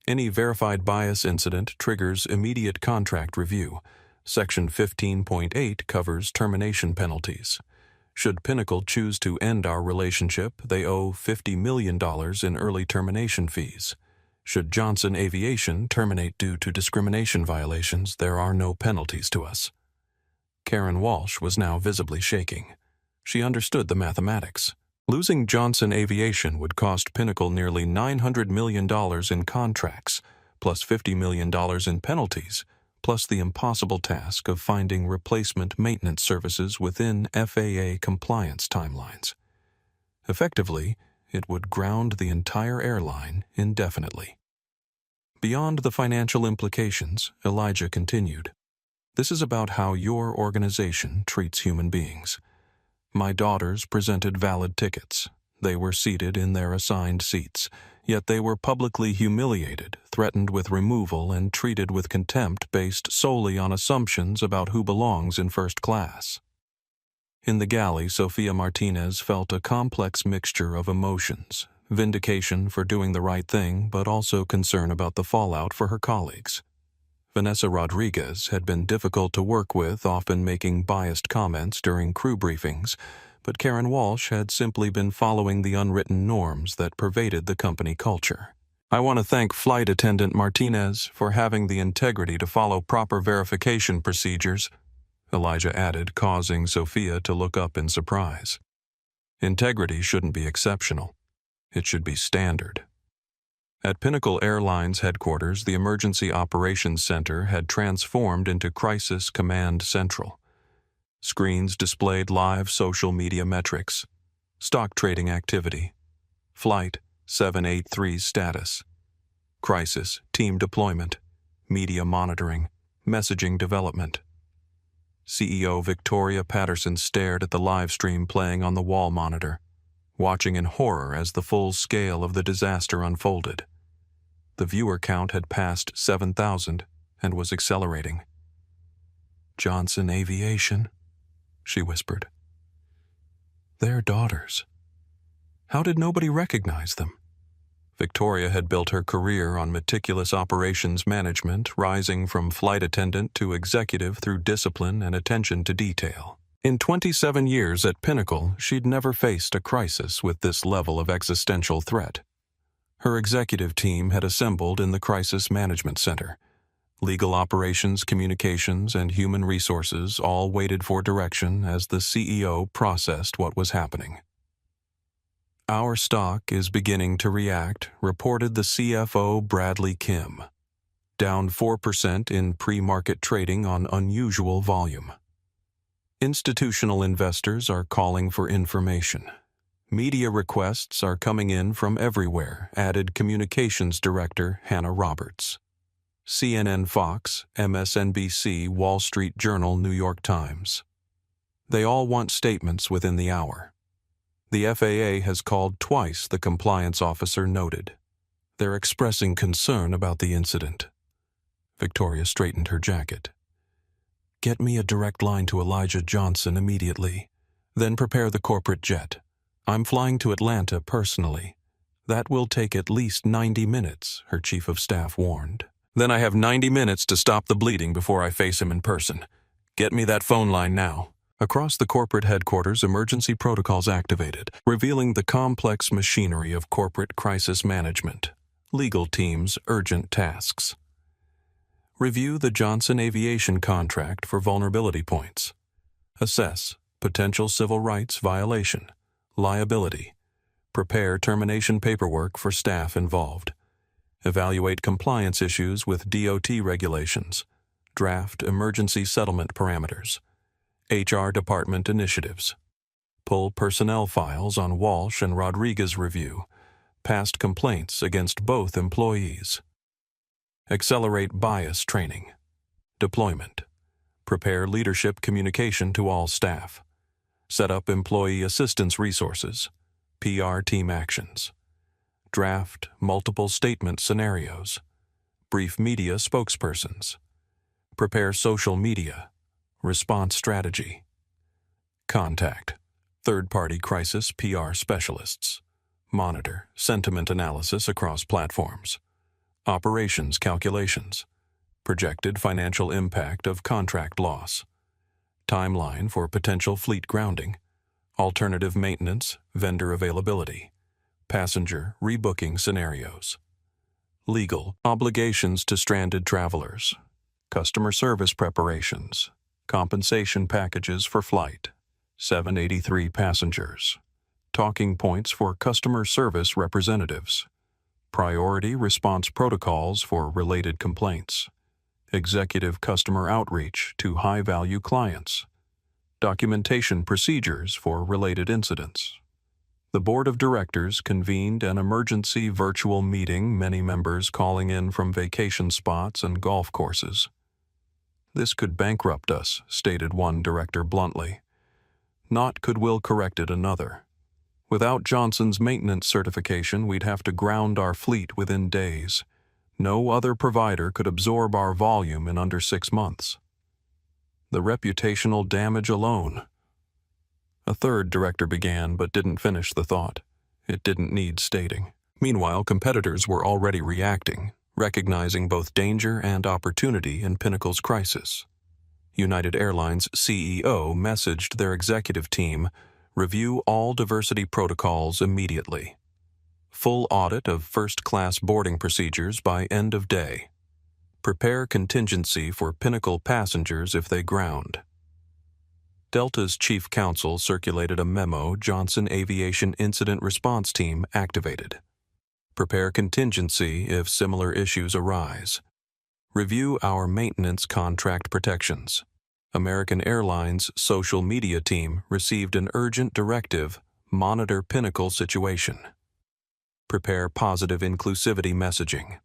Any verified bias incident triggers immediate contract review. Section 15.8 covers termination penalties. Should Pinnacle choose to end our relationship, they owe $50 million in early termination fees. Should Johnson Aviation terminate due to discrimination violations, there are no penalties to us. Karen Walsh was now visibly shaking. She understood the mathematics. Losing Johnson Aviation would cost Pinnacle nearly $900 million in contracts, plus $50 million in penalties, plus the impossible task of finding replacement maintenance services within FAA compliance timelines. Effectively, it would ground the entire airline indefinitely. Beyond the financial implications, Elijah continued, "This is about how your organization treats human beings. My daughters presented valid tickets. They were seated in their assigned seats, yet they were publicly humiliated, threatened with removal, and treated with contempt based solely on assumptions about who belongs in first class." In the galley, Sophia Martinez felt a complex mixture of emotions, vindication for doing the right thing, but also concern about the fallout for her colleagues. Vanessa Rodriguez had been difficult to work with, often making biased comments during crew briefings, but Karen Walsh had simply been following the unwritten norms that pervaded the company culture. "I want to thank Flight Attendant Martinez for having the integrity to follow proper verification procedures," Elijah added, causing Sophia to look up in surprise. Integrity shouldn't be exceptional. It should be standard. At Pinnacle Airlines headquarters, the Emergency Operations Center had transformed into Crisis Command Central. Screens displayed live social media metrics, stock trading activity, Flight 783 status, crisis team deployment, media monitoring, messaging development. CEO Victoria Patterson stared at the live stream playing on the wall monitor, watching in horror as the full scale of the disaster unfolded. The viewer count had passed 7,000 and was accelerating. "Johnson Aviation," she whispered. "Their daughters. How did nobody recognize them?" Victoria had built her career on meticulous operations management, rising from flight attendant to executive through discipline and attention to detail. In 27 years at Pinnacle, she'd never faced a crisis with this level of existential threat. Her executive team had assembled in the Crisis Management Center. Legal operations, communications, and human resources all waited for direction as the CEO processed what was happening. "Our stock is beginning to react," reported the CFO Bradley Kim. "Down 4% in pre-market trading on unusual volume. Institutional investors are calling for information. Media requests are coming in from everywhere," added Communications Director Hannah Roberts. CNN, Fox, MSNBC, Wall Street Journal, New York Times. They all want statements within the hour. The FAA has called twice, the compliance officer noted. "They're expressing concern about the incident." Victoria straightened her jacket. "Get me a direct line to Elijah Johnson immediately. Then prepare the corporate jet. I'm flying to Atlanta personally. That will take at least 90 minutes, her chief of staff warned. "Then I have 90 minutes to stop the bleeding before I face him in person. Get me that phone line now." Across the corporate headquarters, emergency protocols activated, revealing the complex machinery of corporate crisis management. Legal teams' urgent tasks. Review the Johnson Aviation contract for vulnerability points. Assess potential civil rights violation, liability. Prepare termination paperwork for staff involved. Evaluate compliance issues with DOT regulations. Draft emergency settlement parameters. HR department initiatives. Pull personnel files on Walsh and Rodriguez review. Past complaints against both employees. Accelerate bias training. Deployment. Prepare leadership communication to all staff. Set up employee assistance resources, PR team actions. Draft multiple statement scenarios. Brief media spokespersons. Prepare social media. Response strategy. Contact third-party crisis PR specialists. Monitor sentiment analysis across platforms. Operations calculations. Projected financial impact of contract loss. Timeline for potential fleet grounding. Alternative maintenance, vendor availability. Passenger rebooking scenarios. Legal obligations to stranded travelers. Customer service preparations. Compensation packages for flight. 783 passengers. Talking points for customer service representatives. Priority response protocols for related complaints. Executive customer outreach to high-value clients. Documentation procedures for related incidents. The Board of Directors convened an emergency virtual meeting, many members calling in from vacation spots and golf courses. "This could bankrupt us," stated one director bluntly. "Not could," corrected another. "Without Johnson's maintenance certification, we'd have to ground our fleet within days. No other provider could absorb our volume in under 6 months. The reputational damage alone." A third director began but didn't finish the thought. It didn't need stating. Meanwhile, competitors were already reacting, recognizing both danger and opportunity in Pinnacle's crisis. United Airlines CEO messaged their executive team, "Review all diversity protocols immediately. Full audit of first-class boarding procedures by end of day. Prepare contingency for Pinnacle passengers if they ground." Delta's chief counsel circulated a memo Johnson Aviation Incident Response Team activated. Prepare contingency if similar issues arise. Review our maintenance contract protections. American Airlines social media team received an urgent directive, monitor Pinnacle situation. Prepare positive inclusivity messaging.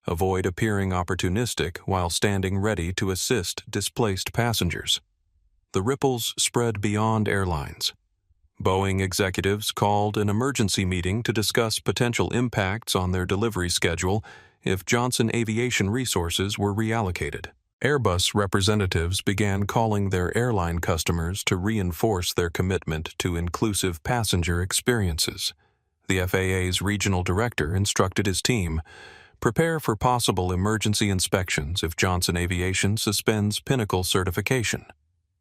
Avoid appearing opportunistic while standing ready to assist displaced passengers. The ripples spread beyond airlines. Boeing executives called an emergency meeting to discuss potential impacts on their delivery schedule if Johnson Aviation resources were reallocated. Airbus representatives began calling their airline customers to reinforce their commitment to inclusive passenger experiences. The FAA's regional director instructed his team, "Prepare for possible emergency inspections if Johnson Aviation suspends Pinnacle certification.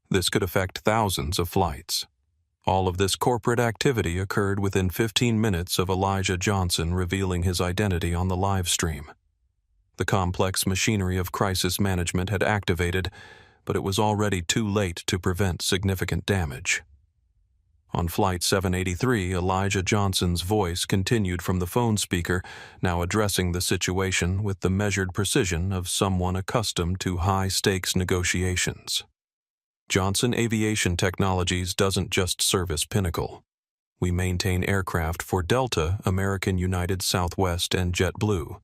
This could affect thousands of flights." All of this corporate activity occurred within 15 minutes of Elijah Johnson revealing his identity on the live stream. The complex machinery of crisis management had activated, but it was already too late to prevent significant damage. On Flight 783, Elijah Johnson's voice continued from the phone speaker, now addressing the situation with the measured precision of someone accustomed to high-stakes negotiations. "Johnson Aviation Technologies doesn't just service Pinnacle. We maintain aircraft for Delta, American United Southwest, and JetBlue.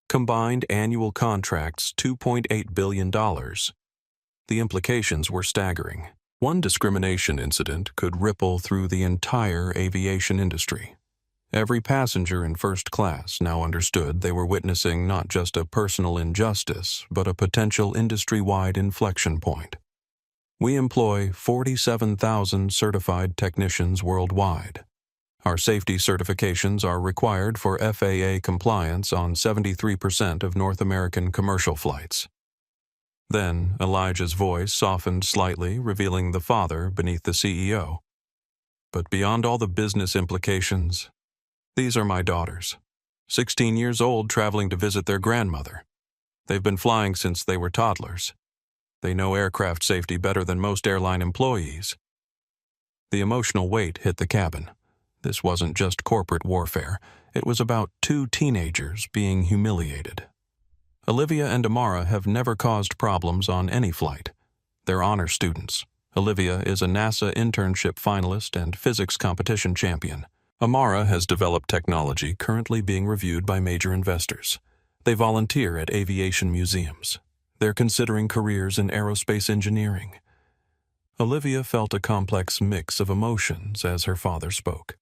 Combined annual contracts $2.8 billion. The implications were staggering. One discrimination incident could ripple through the entire aviation industry. Every passenger in first class now understood they were witnessing not just a personal injustice, but a potential industry-wide inflection point. We employ 47,000 certified technicians worldwide. Our safety certifications are required for FAA compliance on 73% of North American commercial flights." Then Elijah's voice softened slightly, revealing the father beneath the CEO. "But beyond all the business implications, these are my daughters, 16 years old, traveling to visit their grandmother. They've been flying since they were toddlers. They know aircraft safety better than most airline employees." The emotional weight hit the cabin. This wasn't just corporate warfare. It was about 2 teenagers being humiliated. Olivia and Amara have never caused problems on any flight. They're honor students. Olivia is a NASA internship finalist and physics competition champion. Amara has developed technology currently being reviewed by major investors. They volunteer at aviation museums. They're considering careers in aerospace engineering. Olivia felt a complex mix of emotions as her father spoke.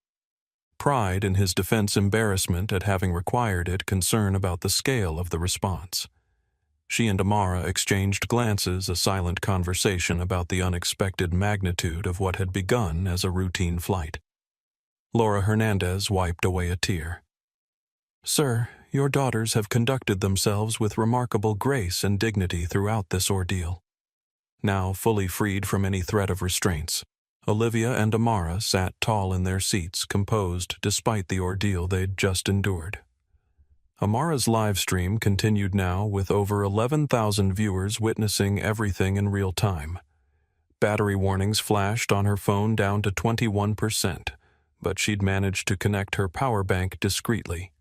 Pride in his defense, embarrassment at having required it, concern about the scale of the response. She and Amara exchanged glances, a silent conversation about the unexpected magnitude of what had begun as a routine flight. Laura Hernandez wiped away a tear. "Sir, your daughters have conducted themselves with remarkable grace and dignity throughout this ordeal." Now fully freed from any threat of restraints, Olivia and Amara sat tall in their seats, composed despite the ordeal they'd just endured. Amara's live stream continued now with over 11,000 viewers witnessing everything in real time. Battery warnings flashed on her phone down to 21%, but she'd managed to connect her power bank discreetly.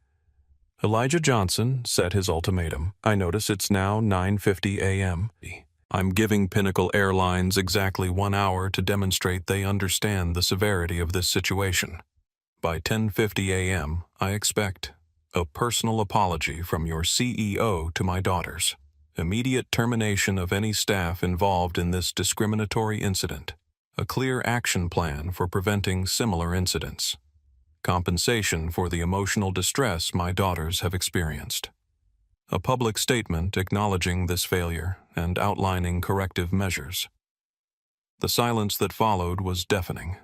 Elijah Johnson set his ultimatum. "I notice it's now 9:50 a.m. I'm giving Pinnacle Airlines exactly 1 hour to demonstrate they understand the severity of this situation. By 10:50 a.m., I expect a personal apology from your CEO to my daughters. Immediate termination of any staff involved in this discriminatory incident. A clear action plan for preventing similar incidents. Compensation for the emotional distress my daughters have experienced. A public statement acknowledging this failure and outlining corrective measures." The silence that followed was deafening.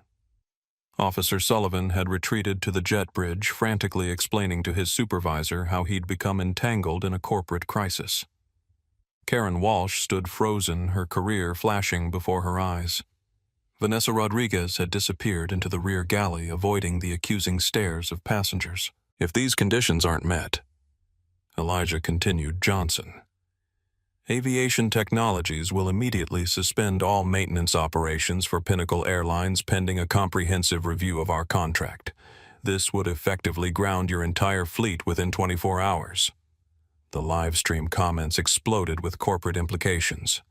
Officer Sullivan had retreated to the jet bridge, frantically explaining to his supervisor how he'd become entangled in a corporate crisis. Karen Walsh stood frozen, her career flashing before her eyes. Vanessa Rodriguez had disappeared into the rear galley, avoiding the accusing stares of passengers. "If these conditions aren't met," Elijah continued Johnson, "Aviation Technologies will immediately suspend all maintenance operations for Pinnacle Airlines pending a comprehensive review of our contract. This would effectively ground your entire fleet within 24 hours. The live stream comments exploded with corporate implications.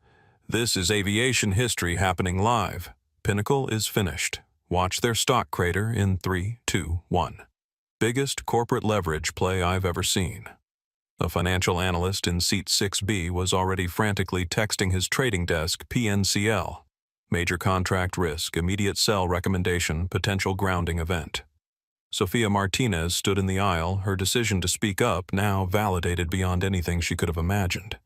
"This is aviation history happening live. Pinnacle is finished. Watch their stock crater in 3, 2, 1. Biggest corporate leverage play I've ever seen." A financial analyst in seat 6B was already frantically texting his trading desk PNCL. Major contract risk, immediate sell recommendation, potential grounding event. Sophia Martinez stood in the aisle, her decision to speak up now validated beyond anything she could have imagined.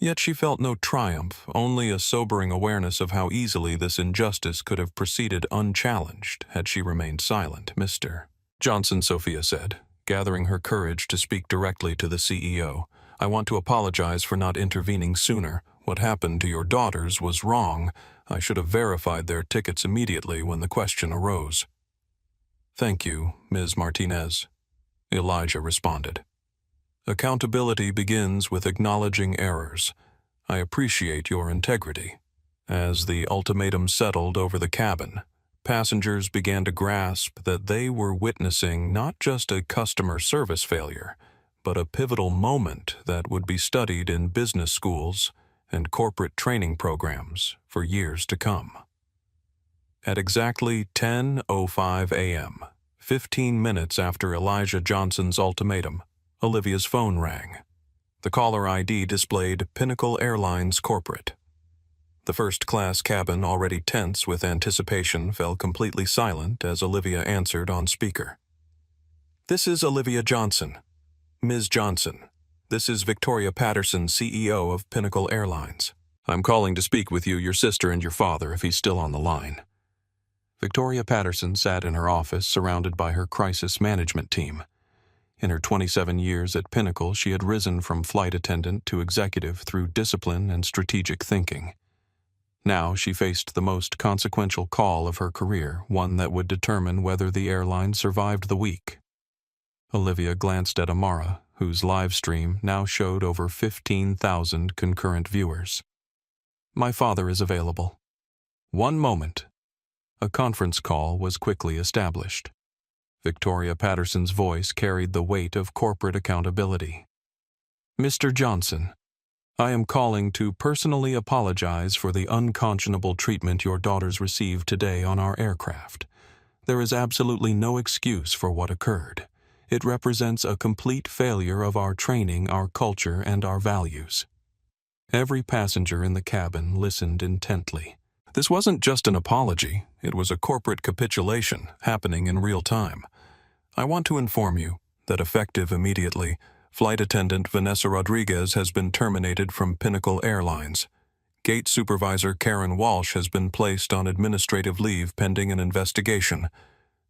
Yet she felt no triumph, only a sobering awareness of how easily this injustice could have proceeded unchallenged had she remained silent. "Mr. Johnson," Sophia said, gathering her courage to speak directly to the CEO, "I want to apologize for not intervening sooner. What happened to your daughters was wrong. I should have verified their tickets immediately when the question arose." "Thank you, Ms. Martinez," Elijah responded. "Accountability begins with acknowledging errors. I appreciate your integrity." As the ultimatum settled over the cabin, passengers began to grasp that they were witnessing not just a customer service failure, but a pivotal moment that would be studied in business schools and corporate training programs for years to come. At exactly 10:05 a.m., 15 minutes after Elijah Johnson's ultimatum, Olivia's phone rang. The caller ID displayed Pinnacle Airlines Corporate. The first-class cabin, already tense with anticipation, fell completely silent as Olivia answered on speaker. "This is Olivia Johnson. Ms. Johnson, this is Victoria Patterson, CEO of Pinnacle Airlines. I'm calling to speak with you, your sister, and your father, if he's still on the line." Victoria Patterson sat in her office, surrounded by her crisis management team. In her 27 years at Pinnacle, she had risen from flight attendant to executive through discipline and strategic thinking. Now she faced the most consequential call of her career, one that would determine whether the airline survived the week. Olivia glanced at Amara, whose live stream now showed over 15,000 concurrent viewers. "My father is available." "One moment." A conference call was quickly established. Victoria Patterson's voice carried the weight of corporate accountability. "Mr. Johnson, I am calling to personally apologize for the unconscionable treatment your daughters received today on our aircraft. There is absolutely no excuse for what occurred. It represents a complete failure of our training, our culture, and our values." Every passenger in the cabin listened intently. This wasn't just an apology, it was a corporate capitulation happening in real time. I want to inform you that effective immediately, Flight Attendant Vanessa Rodriguez has been terminated from Pinnacle Airlines. Gate Supervisor Karen Walsh has been placed on administrative leave pending an investigation,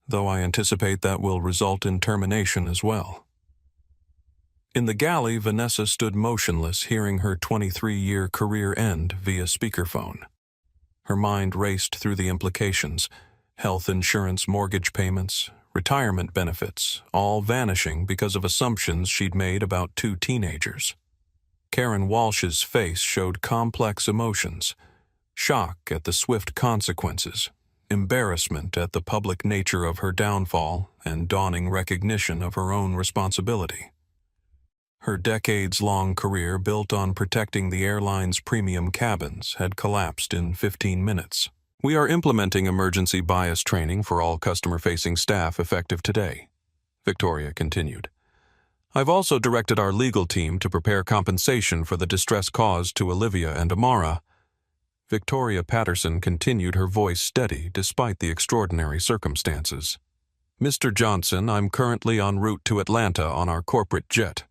though I anticipate that will result in termination as well. In the galley, Vanessa stood motionless, hearing her 23-year career end via speakerphone. Her mind raced through the implications: health insurance, mortgage payments, retirement benefits, all vanishing because of assumptions she'd made about two teenagers. Karen Walsh's face showed complex emotions: shock at the swift consequences, embarrassment at the public nature of her downfall, and dawning recognition of her own responsibility. Her decades-long career built on protecting the airline's premium cabins had collapsed in 15 minutes. We are implementing emergency bias training for all customer-facing staff effective today, Victoria continued. I've also directed our legal team to prepare compensation for the distress caused to Olivia and Amara. Victoria Patterson continued, her voice steady despite the extraordinary circumstances. Mr. Johnson, I'm currently en route to Atlanta on our corporate jet.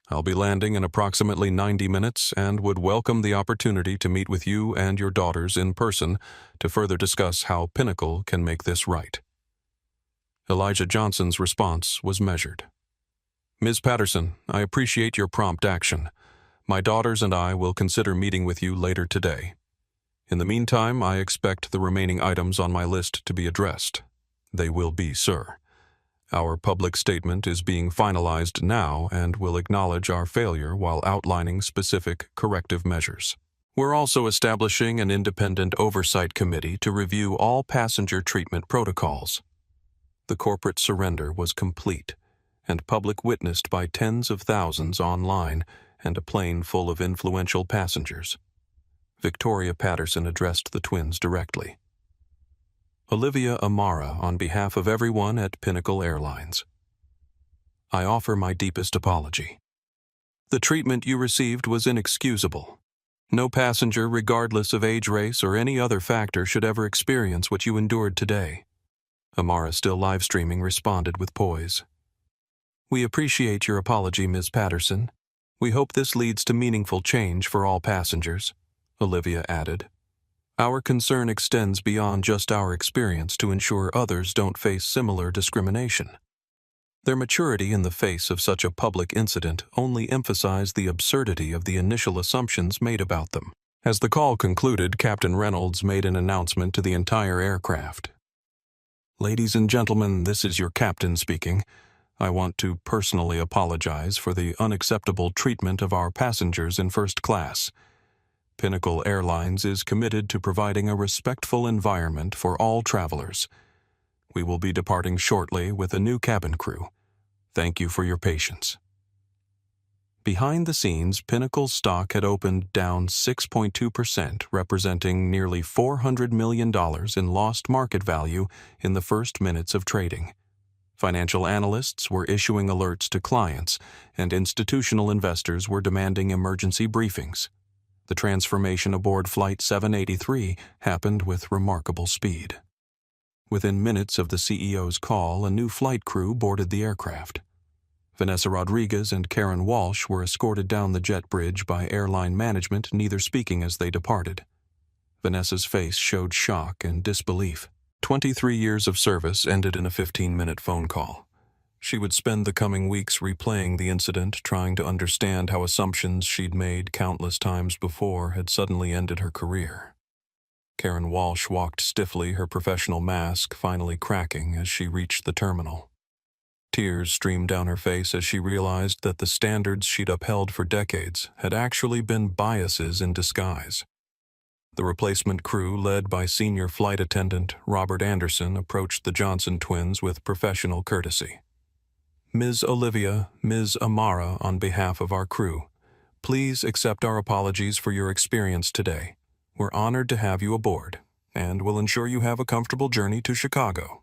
I'll be landing in approximately 90 minutes and would welcome the opportunity to meet with you and your daughters in person to further discuss how Pinnacle can make this right. Elijah Johnson's response was measured. Ms. Patterson, I appreciate your prompt action. My daughters and I will consider meeting with you later today. In the meantime, I expect the remaining items on my list to be addressed. They will be, sir. Our public statement is being finalized now and will acknowledge our failure while outlining specific corrective measures. We're also establishing an independent oversight committee to review all passenger treatment protocols. The corporate surrender was complete and public witnessed by tens of thousands online and a plane full of influential passengers. Victoria Patterson addressed the twins directly. Olivia Amara, on behalf of everyone at Pinnacle Airlines, I offer my deepest apology. The treatment you received was inexcusable. No passenger, regardless of age, race, or any other factor, should ever experience what you endured today. Amara, still live streaming, responded with poise. We appreciate your apology, Ms. Patterson. We hope this leads to meaningful change for all passengers, Olivia added. Our concern extends beyond just our experience to ensure others don't face similar discrimination. Their maturity in the face of such a public incident only emphasized the absurdity of the initial assumptions made about them. As the call concluded, Captain Reynolds made an announcement to the entire aircraft. Ladies and gentlemen, this is your captain speaking. I want to personally apologize for the unacceptable treatment of our passengers in first class. Pinnacle Airlines is committed to providing a respectful environment for all travelers. We will be departing shortly with a new cabin crew. Thank you for your patience. Behind the scenes, Pinnacle's stock had opened down 6.2%, representing nearly $400 million in lost market value in the first minutes of trading. Financial analysts were issuing alerts to clients, and institutional investors were demanding emergency briefings. The transformation aboard Flight 783 happened with remarkable speed. Within minutes of the CEO's call, a new flight crew boarded the aircraft. Vanessa Rodriguez and Karen Walsh were escorted down the jet bridge by airline management, neither speaking as they departed. Vanessa's face showed shock and disbelief. 23 years of service ended in a 15-minute phone call. She would spend the coming weeks replaying the incident, trying to understand how assumptions she'd made countless times before had suddenly ended her career. Karen Walsh walked stiffly, her professional mask finally cracking as she reached the terminal. Tears streamed down her face as she realized that the standards she'd upheld for decades had actually been biases in disguise. The replacement crew, led by senior flight attendant Robert Anderson, approached the Johnson twins with professional courtesy. Ms. Olivia, Ms. Amara, on behalf of our crew, please accept our apologies for your experience today. We're honored to have you aboard, and will ensure you have a comfortable journey to Chicago.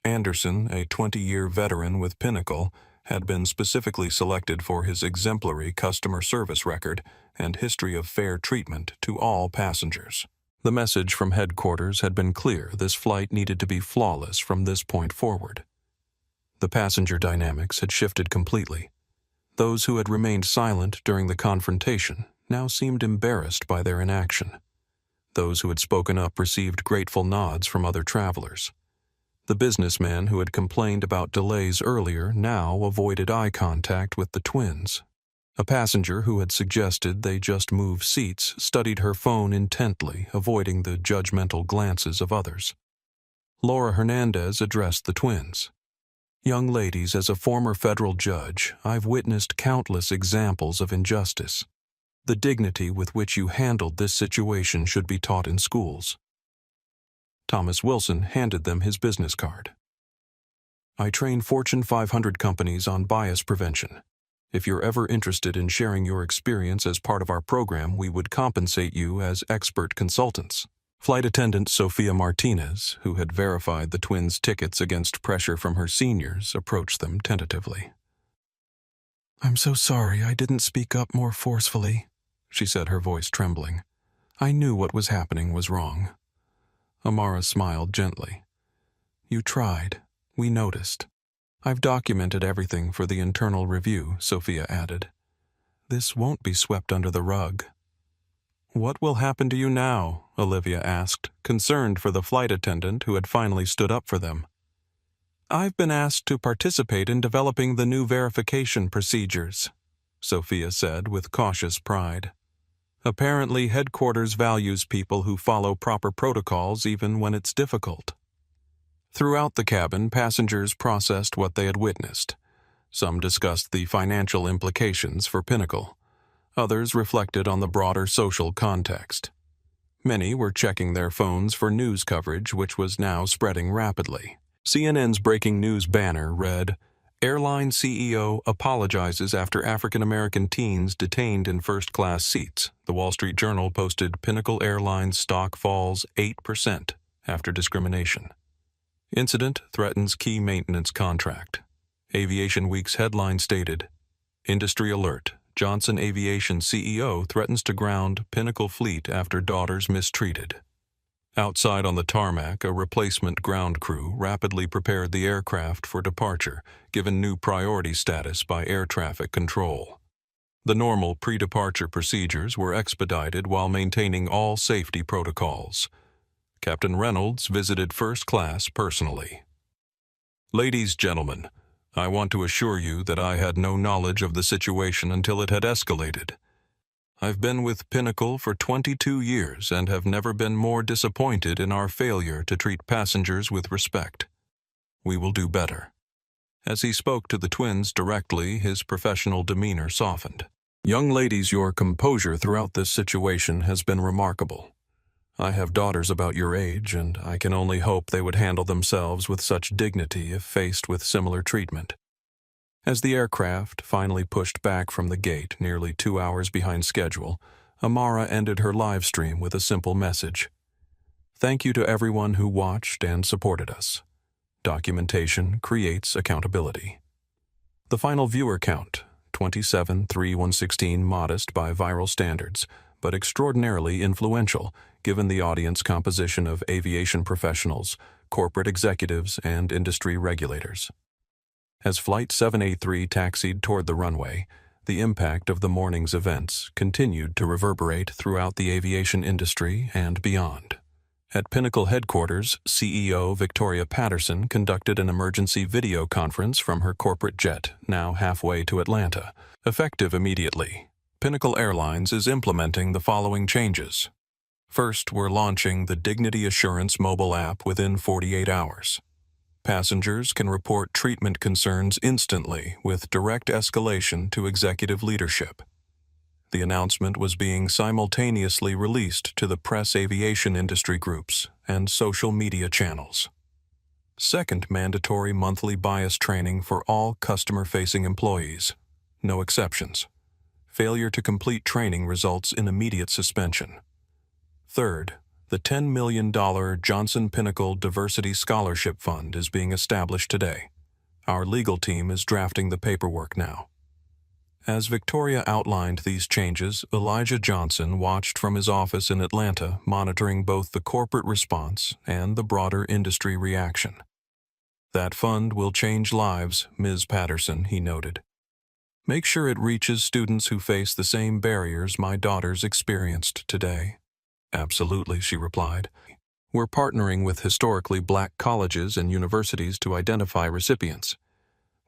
Anderson, a 20-year veteran with Pinnacle, had been specifically selected for his exemplary customer service record and history of fair treatment to all passengers. The message from headquarters had been clear: this flight needed to be flawless from this point forward. The passenger dynamics had shifted completely. Those who had remained silent during the confrontation now seemed embarrassed by their inaction. Those who had spoken up received grateful nods from other travelers. The businessman who had complained about delays earlier now avoided eye contact with the twins. A passenger who had suggested they just move seats studied her phone intently, avoiding the judgmental glances of others. Laura Hernandez addressed the twins. "Young ladies, as a former federal judge, I've witnessed countless examples of injustice. The dignity with which you handled this situation should be taught in schools." Thomas Wilson handed them his business card. "I train Fortune 500 companies on bias prevention. If you're ever interested in sharing your experience as part of our program, we would compensate you as expert consultants." Flight attendant Sophia Martinez, who had verified the twins' tickets against pressure from her seniors, approached them tentatively. "I'm so sorry I didn't speak up more forcefully," she said, her voice trembling. "I knew what was happening was wrong." Amara smiled gently. "You tried. We noticed. I've documented everything for the internal review," Sophia added. "This won't be swept under the rug." "What will happen to you now?" Olivia asked, concerned for the flight attendant who had finally stood up for them. "I've been asked to participate in developing the new verification procedures," Sophia said with cautious pride. "Apparently, headquarters values people who follow proper protocols even when it's difficult." Throughout the cabin, passengers processed what they had witnessed. Some discussed the financial implications for Pinnacle. Others reflected on the broader social context. Many were checking their phones for news coverage, which was now spreading rapidly. CNN's breaking news banner read, "Airline CEO apologizes after African-American teens detained in first-class seats." The Wall Street Journal posted, "Pinnacle Airlines stock falls 8% after discrimination. Incident threatens key maintenance contract." Aviation Week's headline stated, "Industry alert. Johnson Aviation CEO threatens to ground Pinnacle fleet after daughters mistreated." Outside on the tarmac, a replacement ground crew rapidly prepared the aircraft for departure, given new priority status by air traffic control. The normal pre-departure procedures were expedited while maintaining all safety protocols. Captain Reynolds visited first class personally. "Ladies, gentlemen, I want to assure you that I had no knowledge of the situation until it had escalated. I've been with Pinnacle for 22 years and have never been more disappointed in our failure to treat passengers with respect. We will do better." As he spoke to the twins directly, his professional demeanor softened. "Young ladies, your composure throughout this situation has been remarkable. I have daughters about your age, and I can only hope they would handle themselves with such dignity if faced with similar treatment." As the aircraft finally pushed back from the gate nearly 2 hours behind schedule, Amara ended her live stream with a simple message. "Thank you to everyone who watched and supported us. Documentation creates accountability." The final viewer count, 27,116, modest by viral standards, but extraordinarily influential, given the audience composition of aviation professionals, corporate executives, and industry regulators. As Flight 783 taxied toward the runway, the impact of the morning's events continued to reverberate throughout the aviation industry and beyond. At Pinnacle headquarters, CEO Victoria Patterson conducted an emergency video conference from her corporate jet, now halfway to Atlanta. Effective immediately, Pinnacle Airlines is implementing the following changes. First, we're launching the Dignity Assurance mobile app within 48 hours. Passengers can report treatment concerns instantly with direct escalation to executive leadership. The announcement was being simultaneously released to the press aviation industry groups and social media channels. Second, mandatory monthly bias training for all customer-facing employees. No exceptions. Failure to complete training results in immediate suspension. Third, the $10 million Johnson Pinnacle Diversity Scholarship Fund is being established today. Our legal team is drafting the paperwork now." As Victoria outlined these changes, Elijah Johnson watched from his office in Atlanta, monitoring both the corporate response and the broader industry reaction. "That fund will change lives, Ms. Patterson," he noted. "Make sure it reaches students who face the same barriers my daughters experienced today." "Absolutely," she replied. "We're partnering with historically black colleges and universities to identify recipients."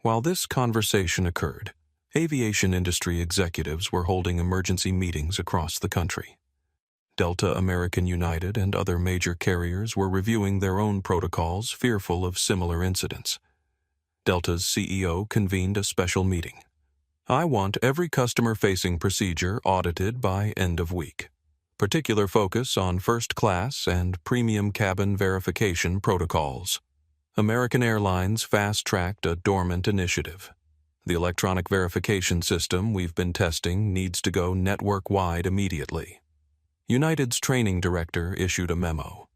While this conversation occurred, aviation industry executives were holding emergency meetings across the country. Delta, American United, and other major carriers were reviewing their own protocols, fearful of similar incidents. Delta's CEO convened a special meeting. "I want every customer-facing procedure audited by end of week. Particular focus on first class and premium cabin verification protocols." American Airlines fast-tracked a dormant initiative. "The electronic verification system we've been testing needs to go network-wide immediately." United's training director issued a memo.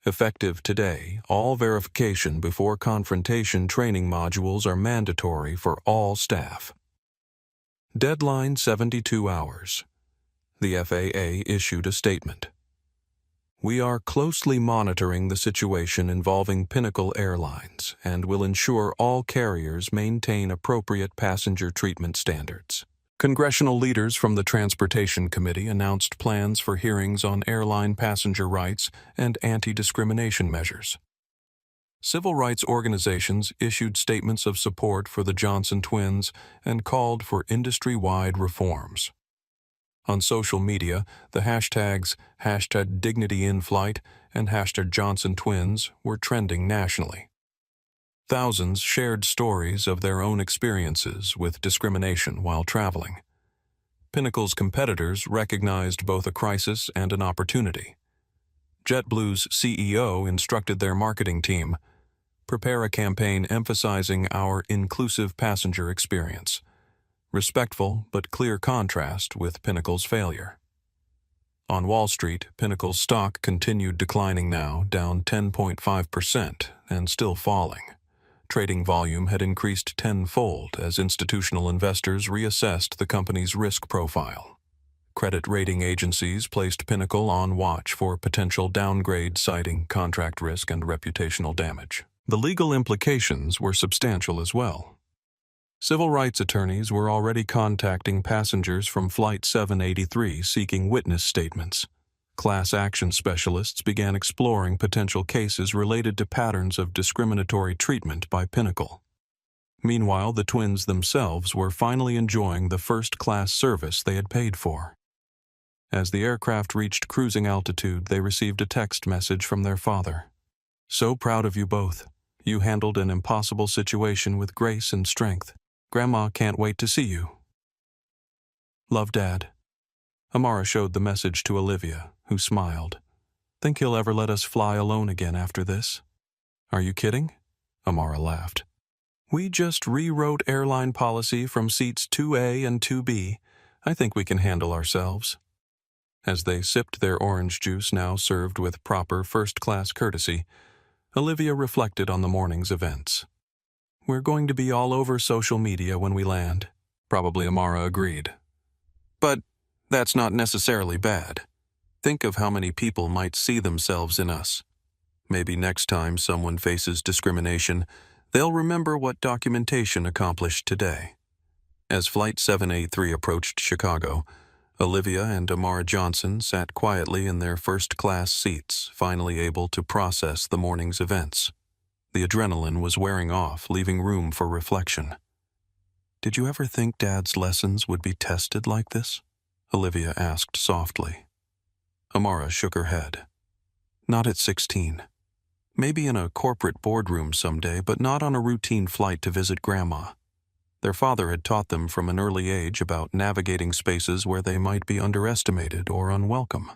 "Effective today, all verification before confrontation training modules are mandatory for all staff." Deadline 72 hours. The FAA issued a statement. "We are closely monitoring the situation involving Pinnacle Airlines and will ensure all carriers maintain appropriate passenger treatment standards." Congressional leaders from the Transportation Committee announced plans for hearings on airline passenger rights and anti-discrimination measures. Civil rights organizations issued statements of support for the Johnson twins and called for industry-wide reforms. On social media, the hashtags #DignityInFlight and #JohnsonTwins were trending nationally. Thousands shared stories of their own experiences with discrimination while traveling. Pinnacle's competitors recognized both a crisis and an opportunity. JetBlue's CEO instructed their marketing team, "Prepare a campaign emphasizing our inclusive passenger experience. Respectful but clear contrast with Pinnacle's failure." On Wall Street, Pinnacle's stock continued declining now, down 10.5% and still falling. Trading volume had increased tenfold as institutional investors reassessed the company's risk profile. Credit rating agencies placed Pinnacle on watch for potential downgrade, citing contract risk and reputational damage. The legal implications were substantial as well. Civil rights attorneys were already contacting passengers from Flight 783 seeking witness statements. Class action specialists began exploring potential cases related to patterns of discriminatory treatment by Pinnacle. Meanwhile, the twins themselves were finally enjoying the first-class service they had paid for. As the aircraft reached cruising altitude, they received a text message from their father. "So proud of you both. You handled an impossible situation with grace and strength. Grandma can't wait to see you. Love, Dad." Amara showed the message to Olivia, who smiled. "Think he'll ever let us fly alone again after this?" "Are you kidding?" Amara laughed. "We just rewrote airline policy from seats 2A and 2B. I think we can handle ourselves." As they sipped their orange juice, now served with proper first-class courtesy, Olivia reflected on the morning's events. "We're going to be all over social media when we land," probably Amara agreed. "But that's not necessarily bad. Think of how many people might see themselves in us. Maybe next time someone faces discrimination, they'll remember what documentation accomplished today." As Flight 783 approached Chicago, Olivia and Amara Johnson sat quietly in their first-class seats, finally able to process the morning's events. The adrenaline was wearing off, leaving room for reflection. "Did you ever think Dad's lessons would be tested like this?" Olivia asked softly. Amara shook her head. "Not at 16. Maybe in a corporate boardroom someday, but not on a routine flight to visit Grandma." Their father had taught them from an early age about navigating spaces where they might be underestimated or unwelcome.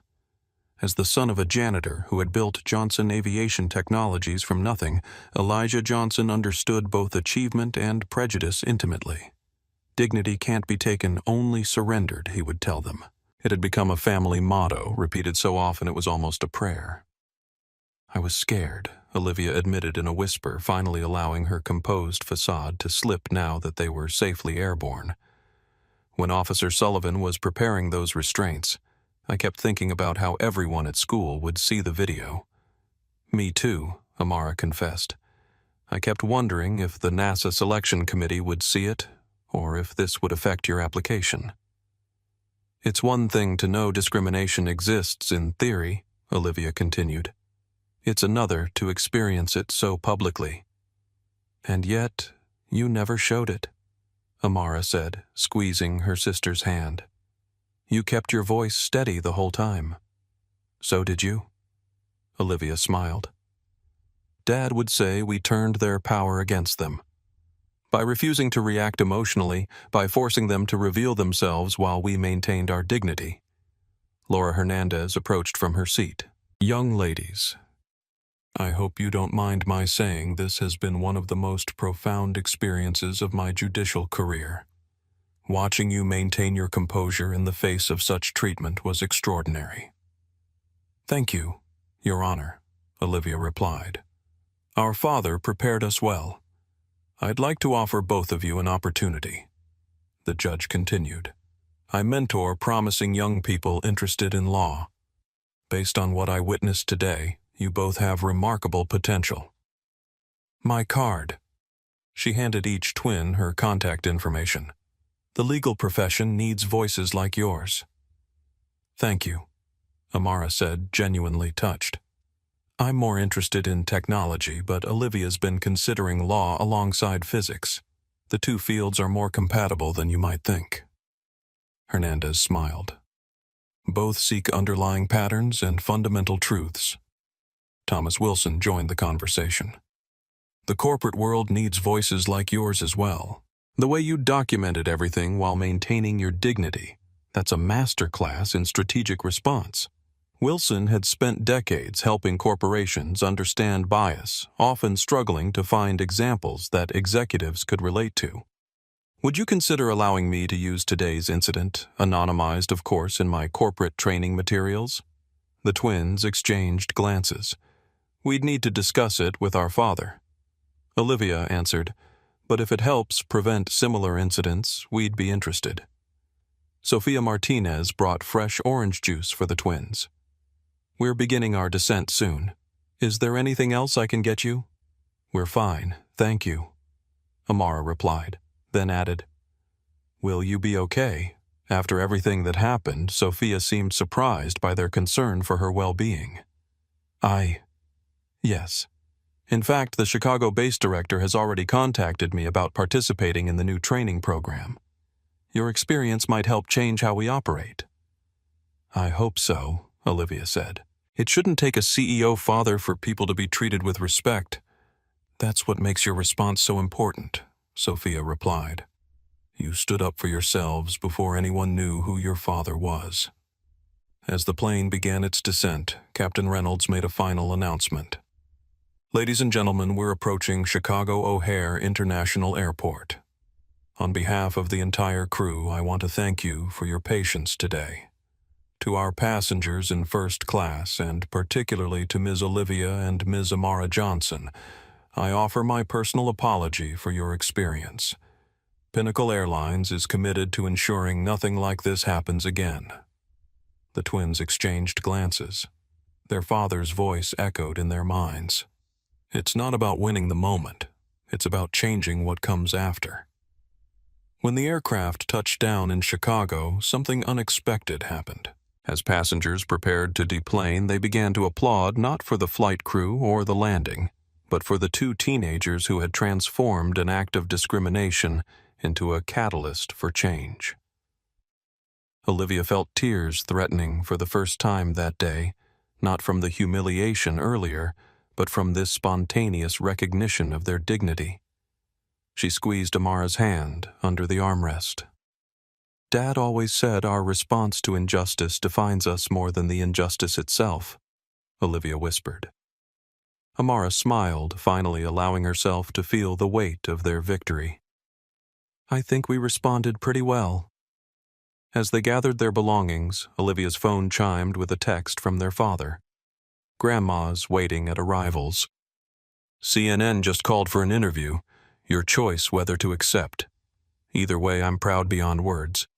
As the son of a janitor who had built Johnson Aviation Technologies from nothing, Elijah Johnson understood both achievement and prejudice intimately. "Dignity can't be taken, only surrendered," he would tell them. It had become a family motto, repeated so often it was almost a prayer. I was scared, Olivia admitted in a whisper, finally allowing her composed facade to slip now that they were safely airborne. When Officer Sullivan was preparing those restraints, I kept thinking about how everyone at school would see the video. Me too, Amara confessed. I kept wondering if the NASA selection committee would see it, or if this would affect your application. It's one thing to know discrimination exists in theory, Olivia continued. It's another to experience it so publicly. And yet, you never showed it, Amara said, squeezing her sister's hand. You kept your voice steady the whole time. So did you? Olivia smiled. Dad would say we turned their power against them. By refusing to react emotionally, by forcing them to reveal themselves while we maintained our dignity. Laura Hernandez approached from her seat. Young ladies, I hope you don't mind my saying this has been one of the most profound experiences of my judicial career. Watching you maintain your composure in the face of such treatment was extraordinary. Thank you, Your Honor, Olivia replied. Our father prepared us well. I'd like to offer both of you an opportunity. The judge continued. I mentor promising young people interested in law. Based on what I witnessed today, you both have remarkable potential. My card. She handed each twin her contact information. The legal profession needs voices like yours. Thank you, Amara said, genuinely touched. I'm more interested in technology, but Olivia's been considering law alongside physics. The two fields are more compatible than you might think. Hernandez smiled. Both seek underlying patterns and fundamental truths. Thomas Wilson joined the conversation. The corporate world needs voices like yours as well. The way you documented everything while maintaining your dignity, that's a masterclass in strategic response. Wilson had spent decades helping corporations understand bias, often struggling to find examples that executives could relate to. Would you consider allowing me to use today's incident, anonymized of course, in my corporate training materials? The twins exchanged glances. We'd need to discuss it with our father. Olivia answered, but if it helps prevent similar incidents, we'd be interested. Sophia Martinez brought fresh orange juice for the twins. We're beginning our descent soon. Is there anything else I can get you? We're fine, thank you, Amara replied, then added, Will you be okay? After everything that happened, Sophia seemed surprised by their concern for her well-being. Yes. In fact, the Chicago-based director has already contacted me about participating in the new training program. Your experience might help change how we operate. I hope so, Olivia said. It shouldn't take a CEO father for people to be treated with respect. That's what makes your response so important, Sophia replied. You stood up for yourselves before anyone knew who your father was. As the plane began its descent, Captain Reynolds made a final announcement. Ladies and gentlemen, we're approaching Chicago O'Hare International Airport. On behalf of the entire crew, I want to thank you for your patience today. To our passengers in first class, and particularly to Ms. Olivia and Ms. Amara Johnson, I offer my personal apology for your experience. Pinnacle Airlines is committed to ensuring nothing like this happens again. The twins exchanged glances. Their father's voice echoed in their minds. It's not about winning the moment. It's about changing what comes after. When the aircraft touched down in Chicago, something unexpected happened. As passengers prepared to deplane, they began to applaud not for the flight crew or the landing, but for the two teenagers who had transformed an act of discrimination into a catalyst for change. Olivia felt tears threatening for the first time that day, not from the humiliation earlier, but from this spontaneous recognition of their dignity. She squeezed Amara's hand under the armrest. Dad always said our response to injustice defines us more than the injustice itself, Olivia whispered. Amara smiled, finally allowing herself to feel the weight of their victory. I think we responded pretty well. As they gathered their belongings, Olivia's phone chimed with a text from their father. grandmas waiting at arrivals. CNN just called for an interview. Your choice whether to accept. Either way, I'm proud beyond words.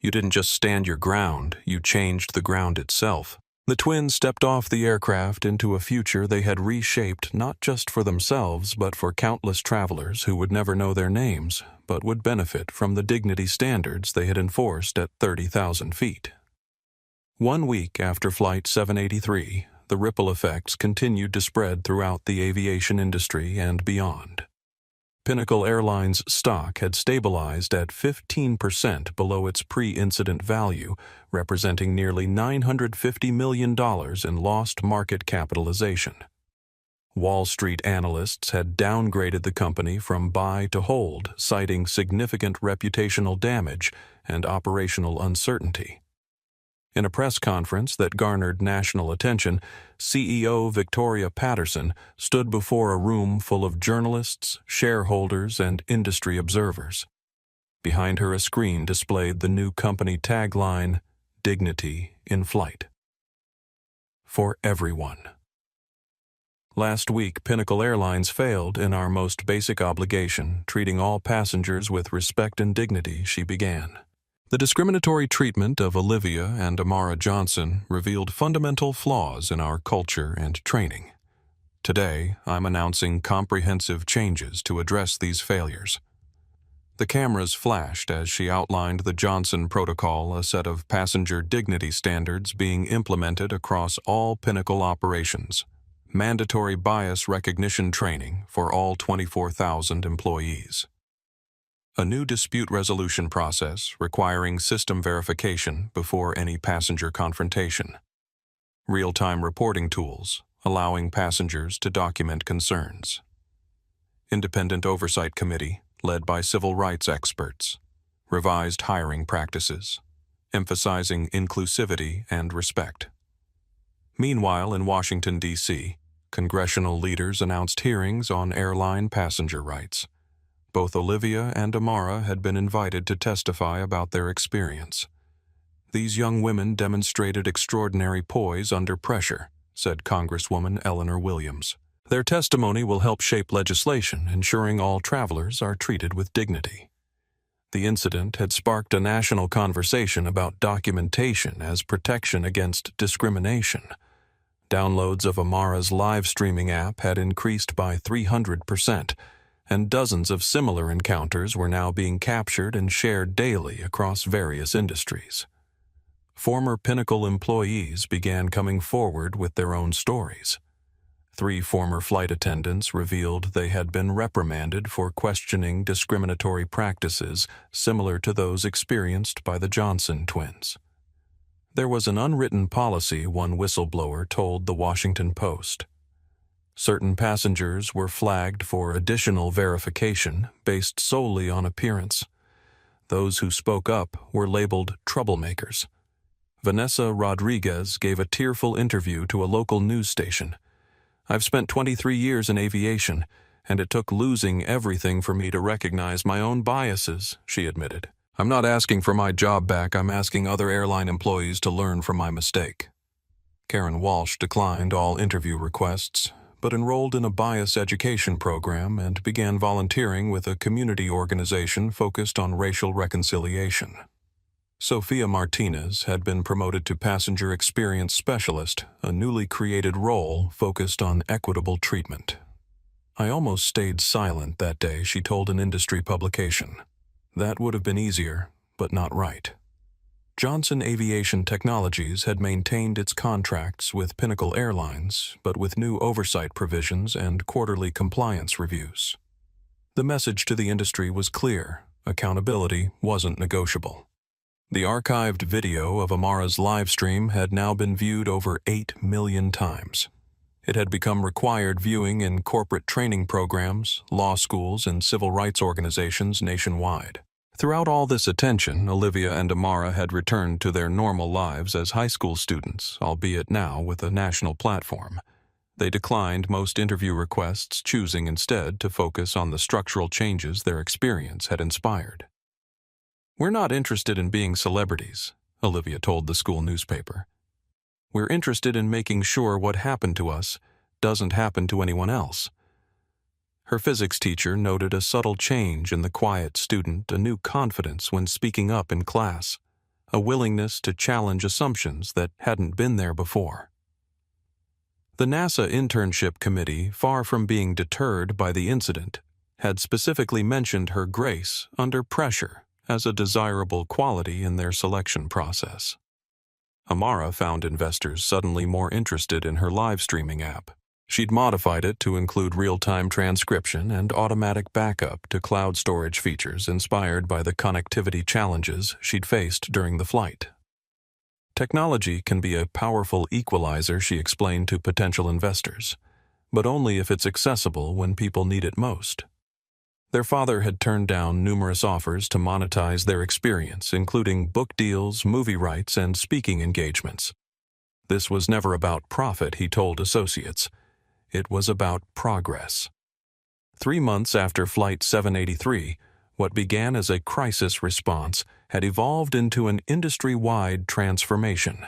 You didn't just stand your ground, you changed the ground itself. The twins stepped off the aircraft into a future they had reshaped not just for themselves but for countless travelers who would never know their names, but would benefit from the dignity standards they had enforced at 30,000 feet. 1 week after Flight 783, the ripple effects continued to spread throughout the aviation industry and beyond. Pinnacle Airlines stock had stabilized at 15% below its pre-incident value, representing nearly $950 million in lost market capitalization. Wall Street analysts had downgraded the company from buy to hold, citing significant reputational damage and operational uncertainty. In a press conference that garnered national attention, CEO Victoria Patterson stood before a room full of journalists, shareholders, and industry observers. Behind her, a screen displayed the new company tagline, "Dignity in Flight." For everyone. Last week, Pinnacle Airlines failed in our most basic obligation, treating all passengers with respect and dignity, she began. The discriminatory treatment of Olivia and Amara Johnson revealed fundamental flaws in our culture and training. Today, I'm announcing comprehensive changes to address these failures. The cameras flashed as she outlined the Johnson Protocol, a set of passenger dignity standards being implemented across all Pinnacle operations. Mandatory bias recognition training for all 24,000 employees. A new dispute resolution process requiring system verification before any passenger confrontation. Real-time reporting tools allowing passengers to document concerns. Independent oversight committee led by civil rights experts. Revised hiring practices, emphasizing inclusivity and respect. Meanwhile, in Washington, D.C., congressional leaders announced hearings on airline passenger rights. Both Olivia and Amara had been invited to testify about their experience. These young women demonstrated extraordinary poise under pressure, said Congresswoman Eleanor Williams. Their testimony will help shape legislation ensuring all travelers are treated with dignity. The incident had sparked a national conversation about documentation as protection against discrimination. Downloads of Amara's live streaming app had increased by 300%, and dozens of similar encounters were now being captured and shared daily across various industries. Former Pinnacle employees began coming forward with their own stories. 3 former flight attendants revealed they had been reprimanded for questioning discriminatory practices similar to those experienced by the Johnson twins. There was an unwritten policy, one whistleblower told the Washington Post. Certain passengers were flagged for additional verification based solely on appearance. Those who spoke up were labeled troublemakers. Vanessa Rodriguez gave a tearful interview to a local news station. "I've spent 23 years in aviation, and it took losing everything for me to recognize my own biases," she admitted. "I'm not asking for my job back, I'm asking other airline employees to learn from my mistake." Karen Walsh declined all interview requests, but enrolled in a bias education program and began volunteering with a community organization focused on racial reconciliation. Sophia Martinez had been promoted to Passenger Experience Specialist, a newly created role focused on equitable treatment. "I almost stayed silent that day," she told an industry publication. "That would have been easier, but not right." Johnson Aviation Technologies had maintained its contracts with Pinnacle Airlines, but with new oversight provisions and quarterly compliance reviews. The message to the industry was clear: accountability wasn't negotiable. The archived video of Amara's live stream had now been viewed over 8 million times. It had become required viewing in corporate training programs, law schools, and civil rights organizations nationwide. Throughout all this attention, Olivia and Amara had returned to their normal lives as high school students, albeit now with a national platform. They declined most interview requests, choosing instead to focus on the structural changes their experience had inspired. "We're not interested in being celebrities," Olivia told the school newspaper. We're interested in making sure what happened to us doesn't happen to anyone else. Her physics teacher noted a subtle change in the quiet student, a new confidence when speaking up in class, a willingness to challenge assumptions that hadn't been there before. The NASA internship committee, far from being deterred by the incident, had specifically mentioned her grace under pressure as a desirable quality in their selection process. Amara found investors suddenly more interested in her live streaming app. She'd modified it to include real-time transcription and automatic backup to cloud storage features inspired by the connectivity challenges she'd faced during the flight. Technology can be a powerful equalizer, she explained to potential investors, but only if it's accessible when people need it most. Their father had turned down numerous offers to monetize their experience, including book deals, movie rights, and speaking engagements. This was never about profit, he told associates. It was about progress. 3 months after Flight 783, what began as a crisis response had evolved into an industry-wide transformation.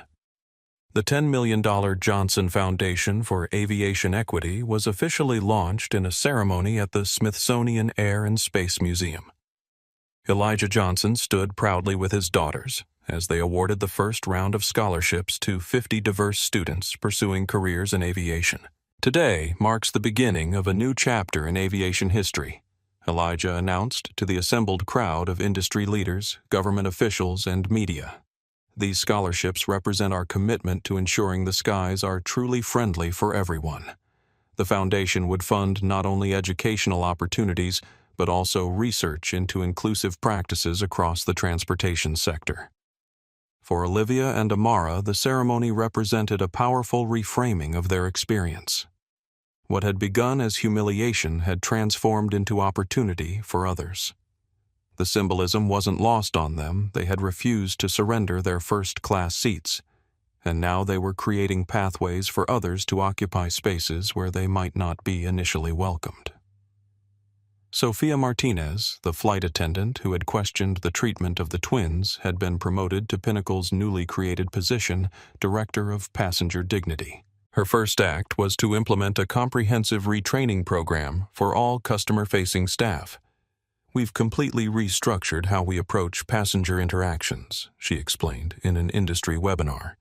The $10 million Johnson Foundation for Aviation Equity was officially launched in a ceremony at the Smithsonian Air and Space Museum. Elijah Johnson stood proudly with his daughters as they awarded the first round of scholarships to 50 diverse students pursuing careers in aviation. Today marks the beginning of a new chapter in aviation history, Elijah announced to the assembled crowd of industry leaders, government officials, and media. These scholarships represent our commitment to ensuring the skies are truly friendly for everyone. The foundation would fund not only educational opportunities, but also research into inclusive practices across the transportation sector. For Olivia and Amara, the ceremony represented a powerful reframing of their experience. What had begun as humiliation had transformed into opportunity for others. The symbolism wasn't lost on them. They had refused to surrender their first-class seats, and now they were creating pathways for others to occupy spaces where they might not be initially welcomed. Sophia Martinez, the flight attendant who had questioned the treatment of the twins, had been promoted to Pinnacle's newly created position, Director of Passenger Dignity. Her first act was to implement a comprehensive retraining program for all customer-facing staff. We've completely restructured how we approach passenger interactions, she explained in an industry webinar.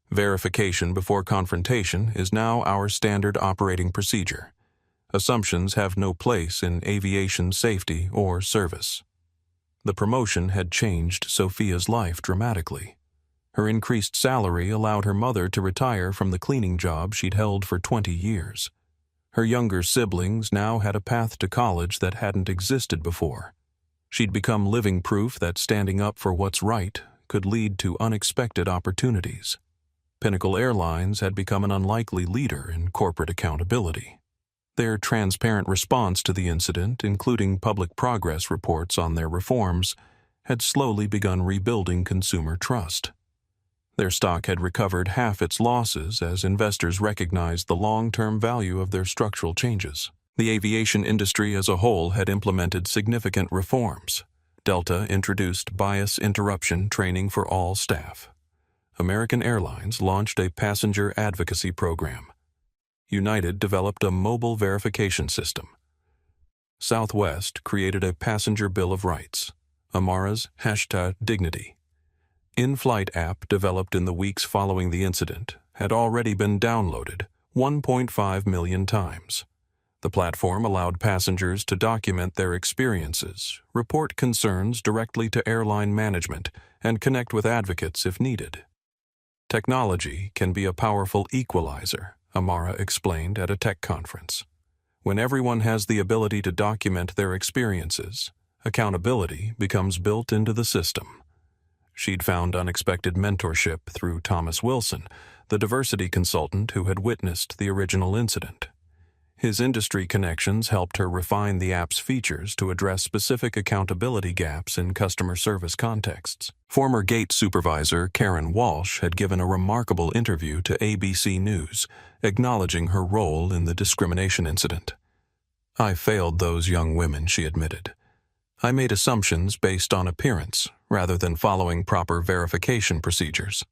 Verification before confrontation is now our standard operating procedure. Assumptions have no place in aviation safety or service. The promotion had changed Sophia's life dramatically. Her increased salary allowed her mother to retire from the cleaning job she'd held for 20 years. Her younger siblings now had a path to college that hadn't existed before. She'd become living proof that standing up for what's right could lead to unexpected opportunities. Pinnacle Airlines had become an unlikely leader in corporate accountability. Their transparent response to the incident, including public progress reports on their reforms, had slowly begun rebuilding consumer trust. Their stock had recovered half its losses as investors recognized the long-term value of their structural changes. The aviation industry as a whole had implemented significant reforms. Delta introduced bias interruption training for all staff. American Airlines launched a passenger advocacy program. United developed a mobile verification system. Southwest created a passenger bill of rights, Amara's #Dignity. In-flight app developed in the weeks following the incident had already been downloaded 1.5 million times. The platform allowed passengers to document their experiences, report concerns directly to airline management, and connect with advocates if needed. Technology can be a powerful equalizer, Amara explained at a tech conference. When everyone has the ability to document their experiences, accountability becomes built into the system. She'd found unexpected mentorship through Thomas Wilson, the diversity consultant who had witnessed the original incident. His industry connections helped her refine the app's features to address specific accountability gaps in customer service contexts. Former gate supervisor Karen Walsh had given a remarkable interview to ABC News, acknowledging her role in the discrimination incident. "I failed those young women," she admitted. "I made assumptions based on appearance, rather than following proper verification procedures."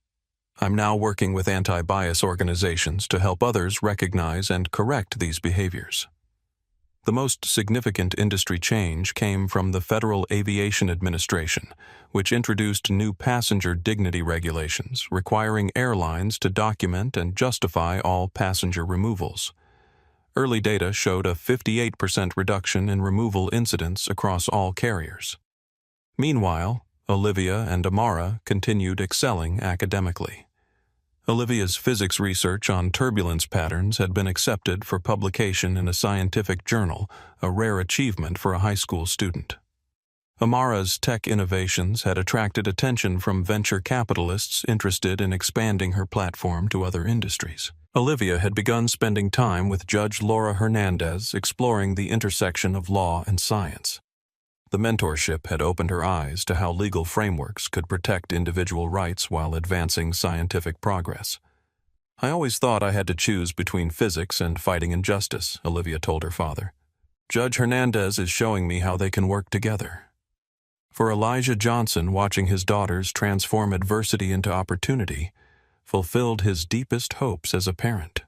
I'm now working with anti-bias organizations to help others recognize and correct these behaviors. The most significant industry change came from the Federal Aviation Administration, which introduced new passenger dignity regulations requiring airlines to document and justify all passenger removals. Early data showed a 58% reduction in removal incidents across all carriers. Meanwhile, Olivia and Amara continued excelling academically. Olivia's physics research on turbulence patterns had been accepted for publication in a scientific journal, a rare achievement for a high school student. Amara's tech innovations had attracted attention from venture capitalists interested in expanding her platform to other industries. Olivia had begun spending time with Judge Laura Hernandez exploring the intersection of law and science. The mentorship had opened her eyes to how legal frameworks could protect individual rights while advancing scientific progress. I always thought I had to choose between physics and fighting injustice, Olivia told her father. Judge Hernandez is showing me how they can work together. For Elijah Johnson, watching his daughters transform adversity into opportunity fulfilled his deepest hopes as a parent.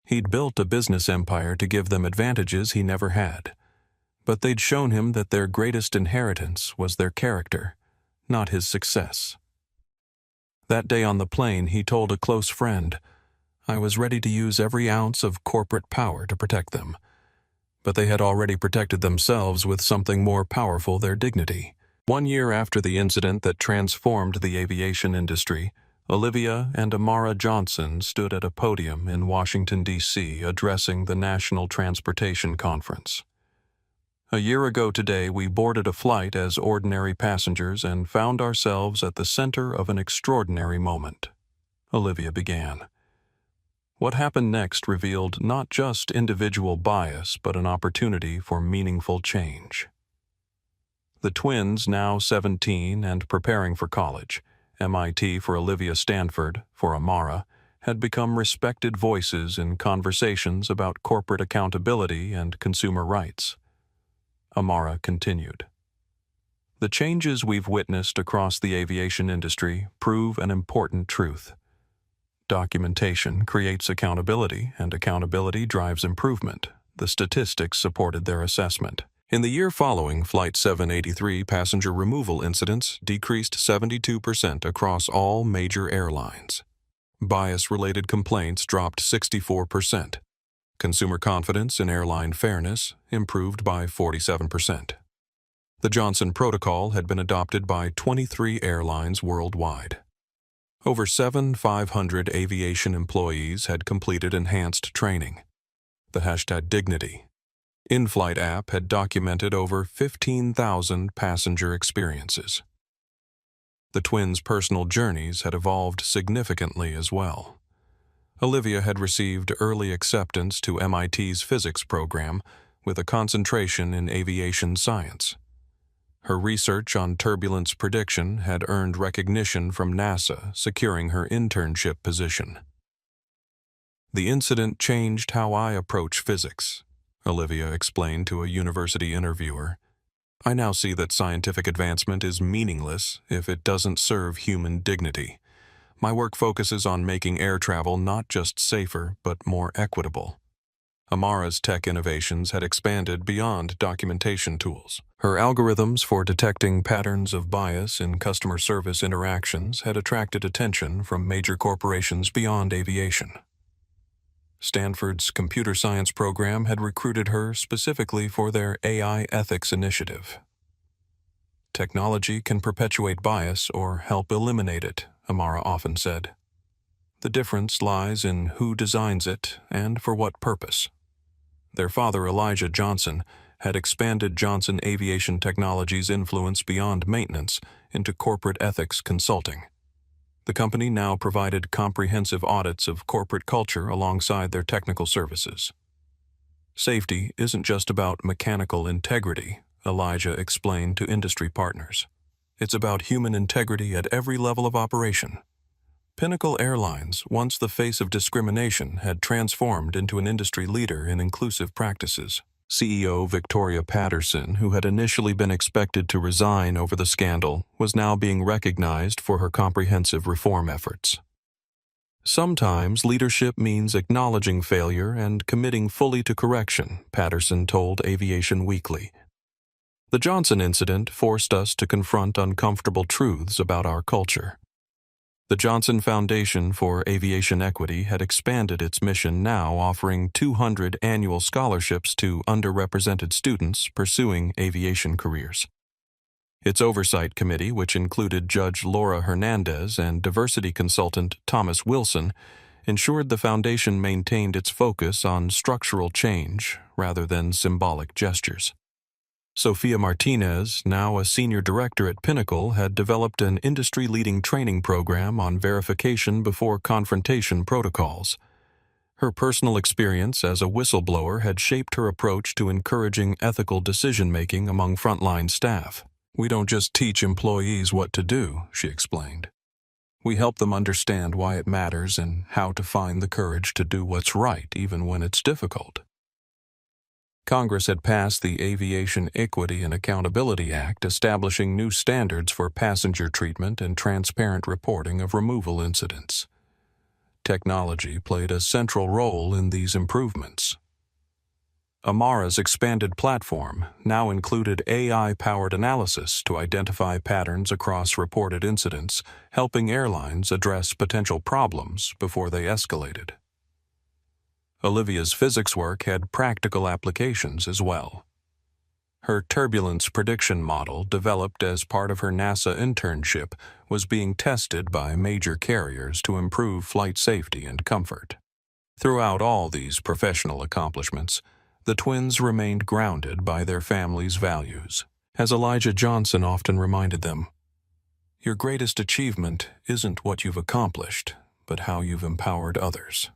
He'd built a business empire to give them advantages he never had. But they'd shown him that their greatest inheritance was their character, not his success. That day on the plane, he told a close friend, "I was ready to use every ounce of corporate power to protect them." But they had already protected themselves with something more powerful, their dignity. 1 year after the incident that transformed the aviation industry, Olivia and Amara Johnson stood at a podium in Washington, D.C., addressing the National Transportation Conference. "A year ago today, we boarded a flight as ordinary passengers and found ourselves at the center of an extraordinary moment," Olivia began. What happened next revealed not just individual bias, but an opportunity for meaningful change. The twins, now 17 and preparing for college, MIT for Olivia, Stanford for Amara, had become respected voices in conversations about corporate accountability and consumer rights. Amara continued. "The changes we've witnessed across the aviation industry prove an important truth. Documentation creates accountability, and accountability drives improvement." The statistics supported their assessment. In the year following, Flight 783 passenger removal incidents decreased 72% across all major airlines. Bias-related complaints dropped 64%. Consumer confidence in airline fairness improved by 47%. The Johnson Protocol had been adopted by 23 airlines worldwide. Over 7,500 aviation employees had completed enhanced training. The #Dignity in-flight app had documented over 15,000 passenger experiences. The twins' personal journeys had evolved significantly as well. Olivia had received early acceptance to MIT's physics program with a concentration in aviation science. Her research on turbulence prediction had earned recognition from NASA, securing her internship position. "The incident changed how I approach physics," Olivia explained to a university interviewer. "I now see that scientific advancement is meaningless if it doesn't serve human dignity. My work focuses on making air travel not just safer, but more equitable." Amara's tech innovations had expanded beyond documentation tools. Her algorithms for detecting patterns of bias in customer service interactions had attracted attention from major corporations beyond aviation. Stanford's computer science program had recruited her specifically for their AI ethics initiative. "Technology can perpetuate bias or help eliminate it," Amara often said. "The difference lies in who designs it and for what purpose." Their father, Elijah Johnson, had expanded Johnson Aviation Technology's influence beyond maintenance into corporate ethics consulting. The company now provided comprehensive audits of corporate culture alongside their technical services. "Safety isn't just about mechanical integrity," Elijah explained to industry partners. "It's about human integrity at every level of operation." Pinnacle Airlines, once the face of discrimination, had transformed into an industry leader in inclusive practices. CEO Victoria Patterson, who had initially been expected to resign over the scandal, was now being recognized for her comprehensive reform efforts. Sometimes leadership means acknowledging failure and committing fully to correction, Patterson told Aviation Weekly. The Johnson incident forced us to confront uncomfortable truths about our culture. The Johnson Foundation for Aviation Equity had expanded its mission, now offering 200 annual scholarships to underrepresented students pursuing aviation careers. Its oversight committee, which included Judge Laura Hernandez and diversity consultant Thomas Wilson, ensured the foundation maintained its focus on structural change rather than symbolic gestures. Sophia Martinez, now a senior director at Pinnacle, had developed an industry-leading training program on verification before confrontation protocols. Her personal experience as a whistleblower had shaped her approach to encouraging ethical decision-making among frontline staff. "We don't just teach employees what to do," she explained. "We help them understand why it matters and how to find the courage to do what's right even when it's difficult." Congress had passed the Aviation Equity and Accountability Act, establishing new standards for passenger treatment and transparent reporting of removal incidents. Technology played a central role in these improvements. Amara's expanded platform now included AI-powered analysis to identify patterns across reported incidents, helping airlines address potential problems before they escalated. Olivia's physics work had practical applications as well. Her turbulence prediction model, developed as part of her NASA internship, was being tested by major carriers to improve flight safety and comfort. Throughout all these professional accomplishments, the twins remained grounded by their family's values. As Elijah Johnson often reminded them, "Your greatest achievement isn't what you've accomplished, but how you've empowered others."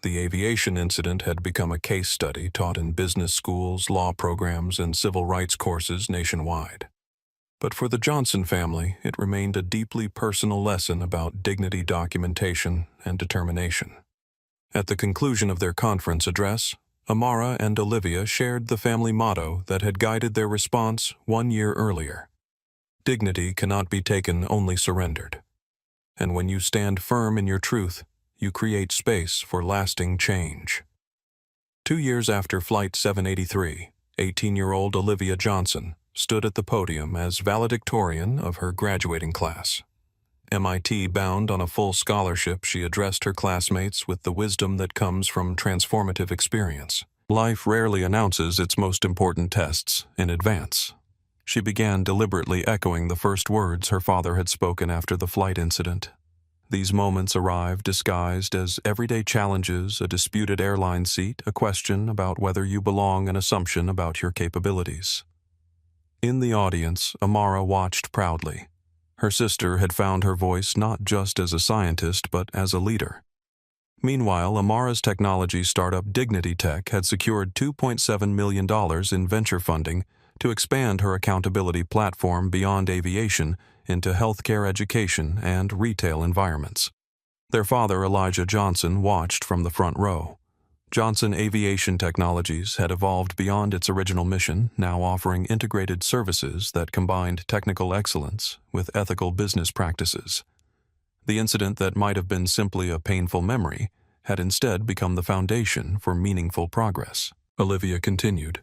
The aviation incident had become a case study taught in business schools, law programs, and civil rights courses nationwide. But for the Johnson family, it remained a deeply personal lesson about dignity, documentation, and determination. At the conclusion of their conference address, Amara and Olivia shared the family motto that had guided their response 1 year earlier. "Dignity cannot be taken, only surrendered. And when you stand firm in your truth, you create space for lasting change." 2 years after Flight 783, 18-year-old Olivia Johnson stood at the podium as valedictorian of her graduating class. MIT-bound on a full scholarship, she addressed her classmates with the wisdom that comes from transformative experience. Life rarely announces its most important tests in advance. She began deliberately echoing the first words her father had spoken after the flight incident. These moments arrived disguised as everyday challenges: a disputed airline seat, a question about whether you belong, an assumption about your capabilities. In the audience, Amara watched proudly. Her sister had found her voice not just as a scientist, but as a leader. Meanwhile, Amara's technology startup Dignity Tech had secured $2.7 million in venture funding to expand her accountability platform beyond aviation into healthcare, education, and retail environments. Their father, Elijah Johnson, watched from the front row. Johnson Aviation Technologies had evolved beyond its original mission, now offering integrated services that combined technical excellence with ethical business practices. The incident that might have been simply a painful memory had instead become the foundation for meaningful progress. Olivia continued,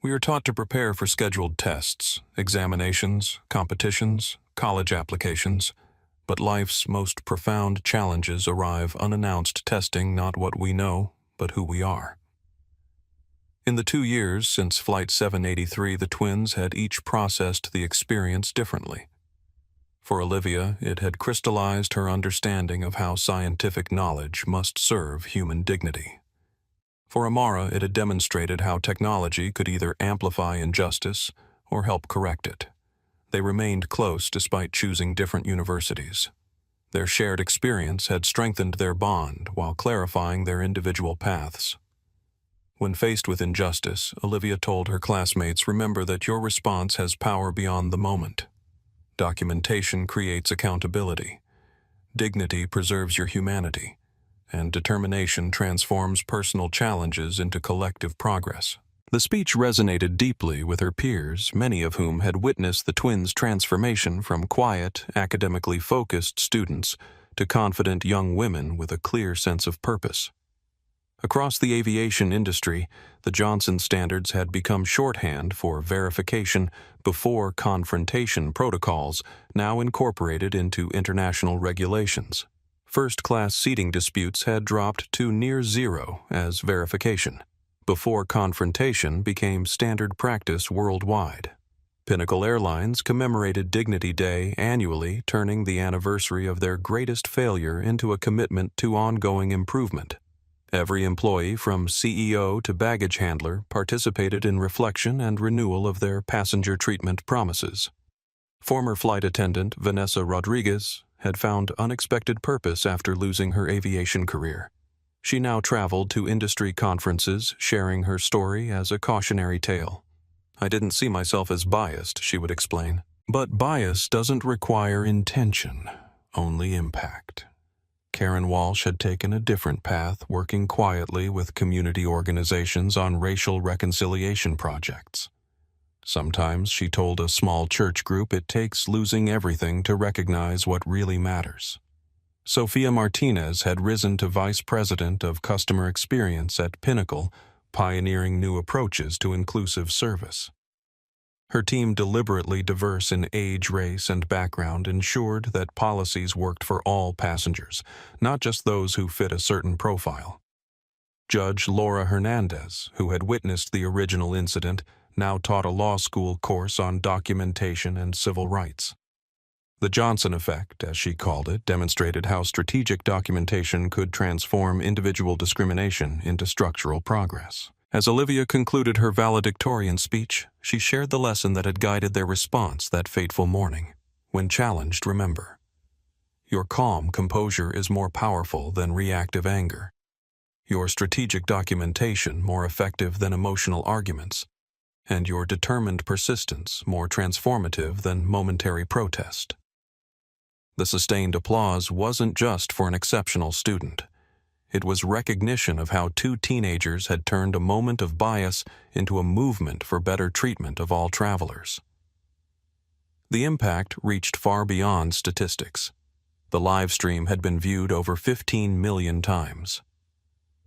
"We are taught to prepare for scheduled tests, examinations, competitions, college applications, but life's most profound challenges arrive unannounced, testing not what we know, but who we are." In the 2 years since Flight 783, the twins had each processed the experience differently. For Olivia, it had crystallized her understanding of how scientific knowledge must serve human dignity. For Amara, it had demonstrated how technology could either amplify injustice or help correct it. They remained close despite choosing different universities. Their shared experience had strengthened their bond while clarifying their individual paths. When faced with injustice, Olivia told her classmates, "Remember that your response has power beyond the moment. Documentation creates accountability. Dignity preserves your humanity. And determination transforms personal challenges into collective progress." The speech resonated deeply with her peers, many of whom had witnessed the twins' transformation from quiet, academically focused students to confident young women with a clear sense of purpose. Across the aviation industry, the Johnson standards had become shorthand for verification before confrontation protocols now incorporated into international regulations. First-class seating disputes had dropped to near zero as verification, before confrontation became standard practice worldwide. Pinnacle Airlines commemorated Dignity Day annually, turning the anniversary of their greatest failure into a commitment to ongoing improvement. Every employee, from CEO to baggage handler, participated in reflection and renewal of their passenger treatment promises. Former flight attendant Vanessa Rodriguez had found unexpected purpose after losing her aviation career. She now traveled to industry conferences, sharing her story as a cautionary tale. "I didn't see myself as biased," she would explain. "But bias doesn't require intention, only impact." Karen Walsh had taken a different path, working quietly with community organizations on racial reconciliation projects. Sometimes, she told a small church group, it takes losing everything to recognize what really matters. Sophia Martinez had risen to vice president of customer experience at Pinnacle, pioneering new approaches to inclusive service. Her team, deliberately diverse in age, race, and background, ensured that policies worked for all passengers, not just those who fit a certain profile. Judge Laura Hernandez, who had witnessed the original incident, now taught a law school course on documentation and civil rights. The Johnson effect, as she called it, demonstrated how strategic documentation could transform individual discrimination into structural progress. As Olivia concluded her valedictorian speech, she shared the lesson that had guided their response that fateful morning. When challenged, remember, your calm composure is more powerful than reactive anger, your strategic documentation more effective than emotional arguments, and your determined persistence more transformative than momentary protest. The sustained applause wasn't just for an exceptional student. It was recognition of how two teenagers had turned a moment of bias into a movement for better treatment of all travelers. The impact reached far beyond statistics. The live stream had been viewed over 15 million times.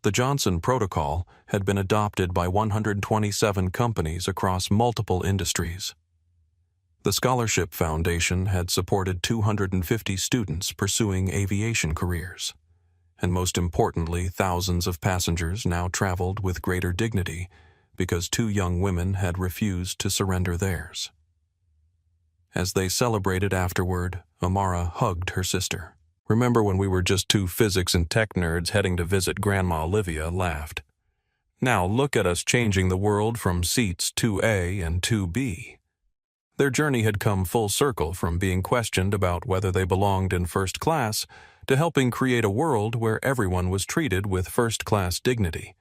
The Johnson Protocol had been adopted by 127 companies across multiple industries. The Scholarship Foundation had supported 250 students pursuing aviation careers. And most importantly, thousands of passengers now traveled with greater dignity because two young women had refused to surrender theirs. As they celebrated afterward, Amara hugged her sister. "Remember when we were just two physics and tech nerds heading to visit Grandma Olivia?" laughed. "Now look at us changing the world from seats 2A and 2B. Their journey had come full circle from being questioned about whether they belonged in first class to helping create a world where everyone was treated with first-class dignity.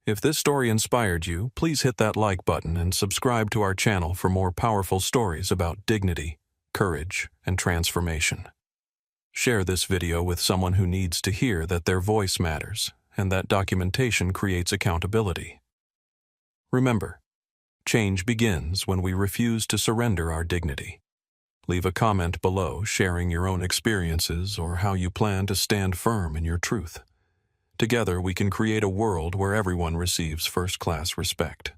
If this story inspired you, please hit that like button and subscribe to our channel for more powerful stories about dignity, courage, and transformation. Share this video with someone who needs to hear that their voice matters and that documentation creates accountability. Remember, change begins when we refuse to surrender our dignity. Leave a comment below sharing your own experiences or how you plan to stand firm in your truth. Together, we can create a world where everyone receives first-class respect.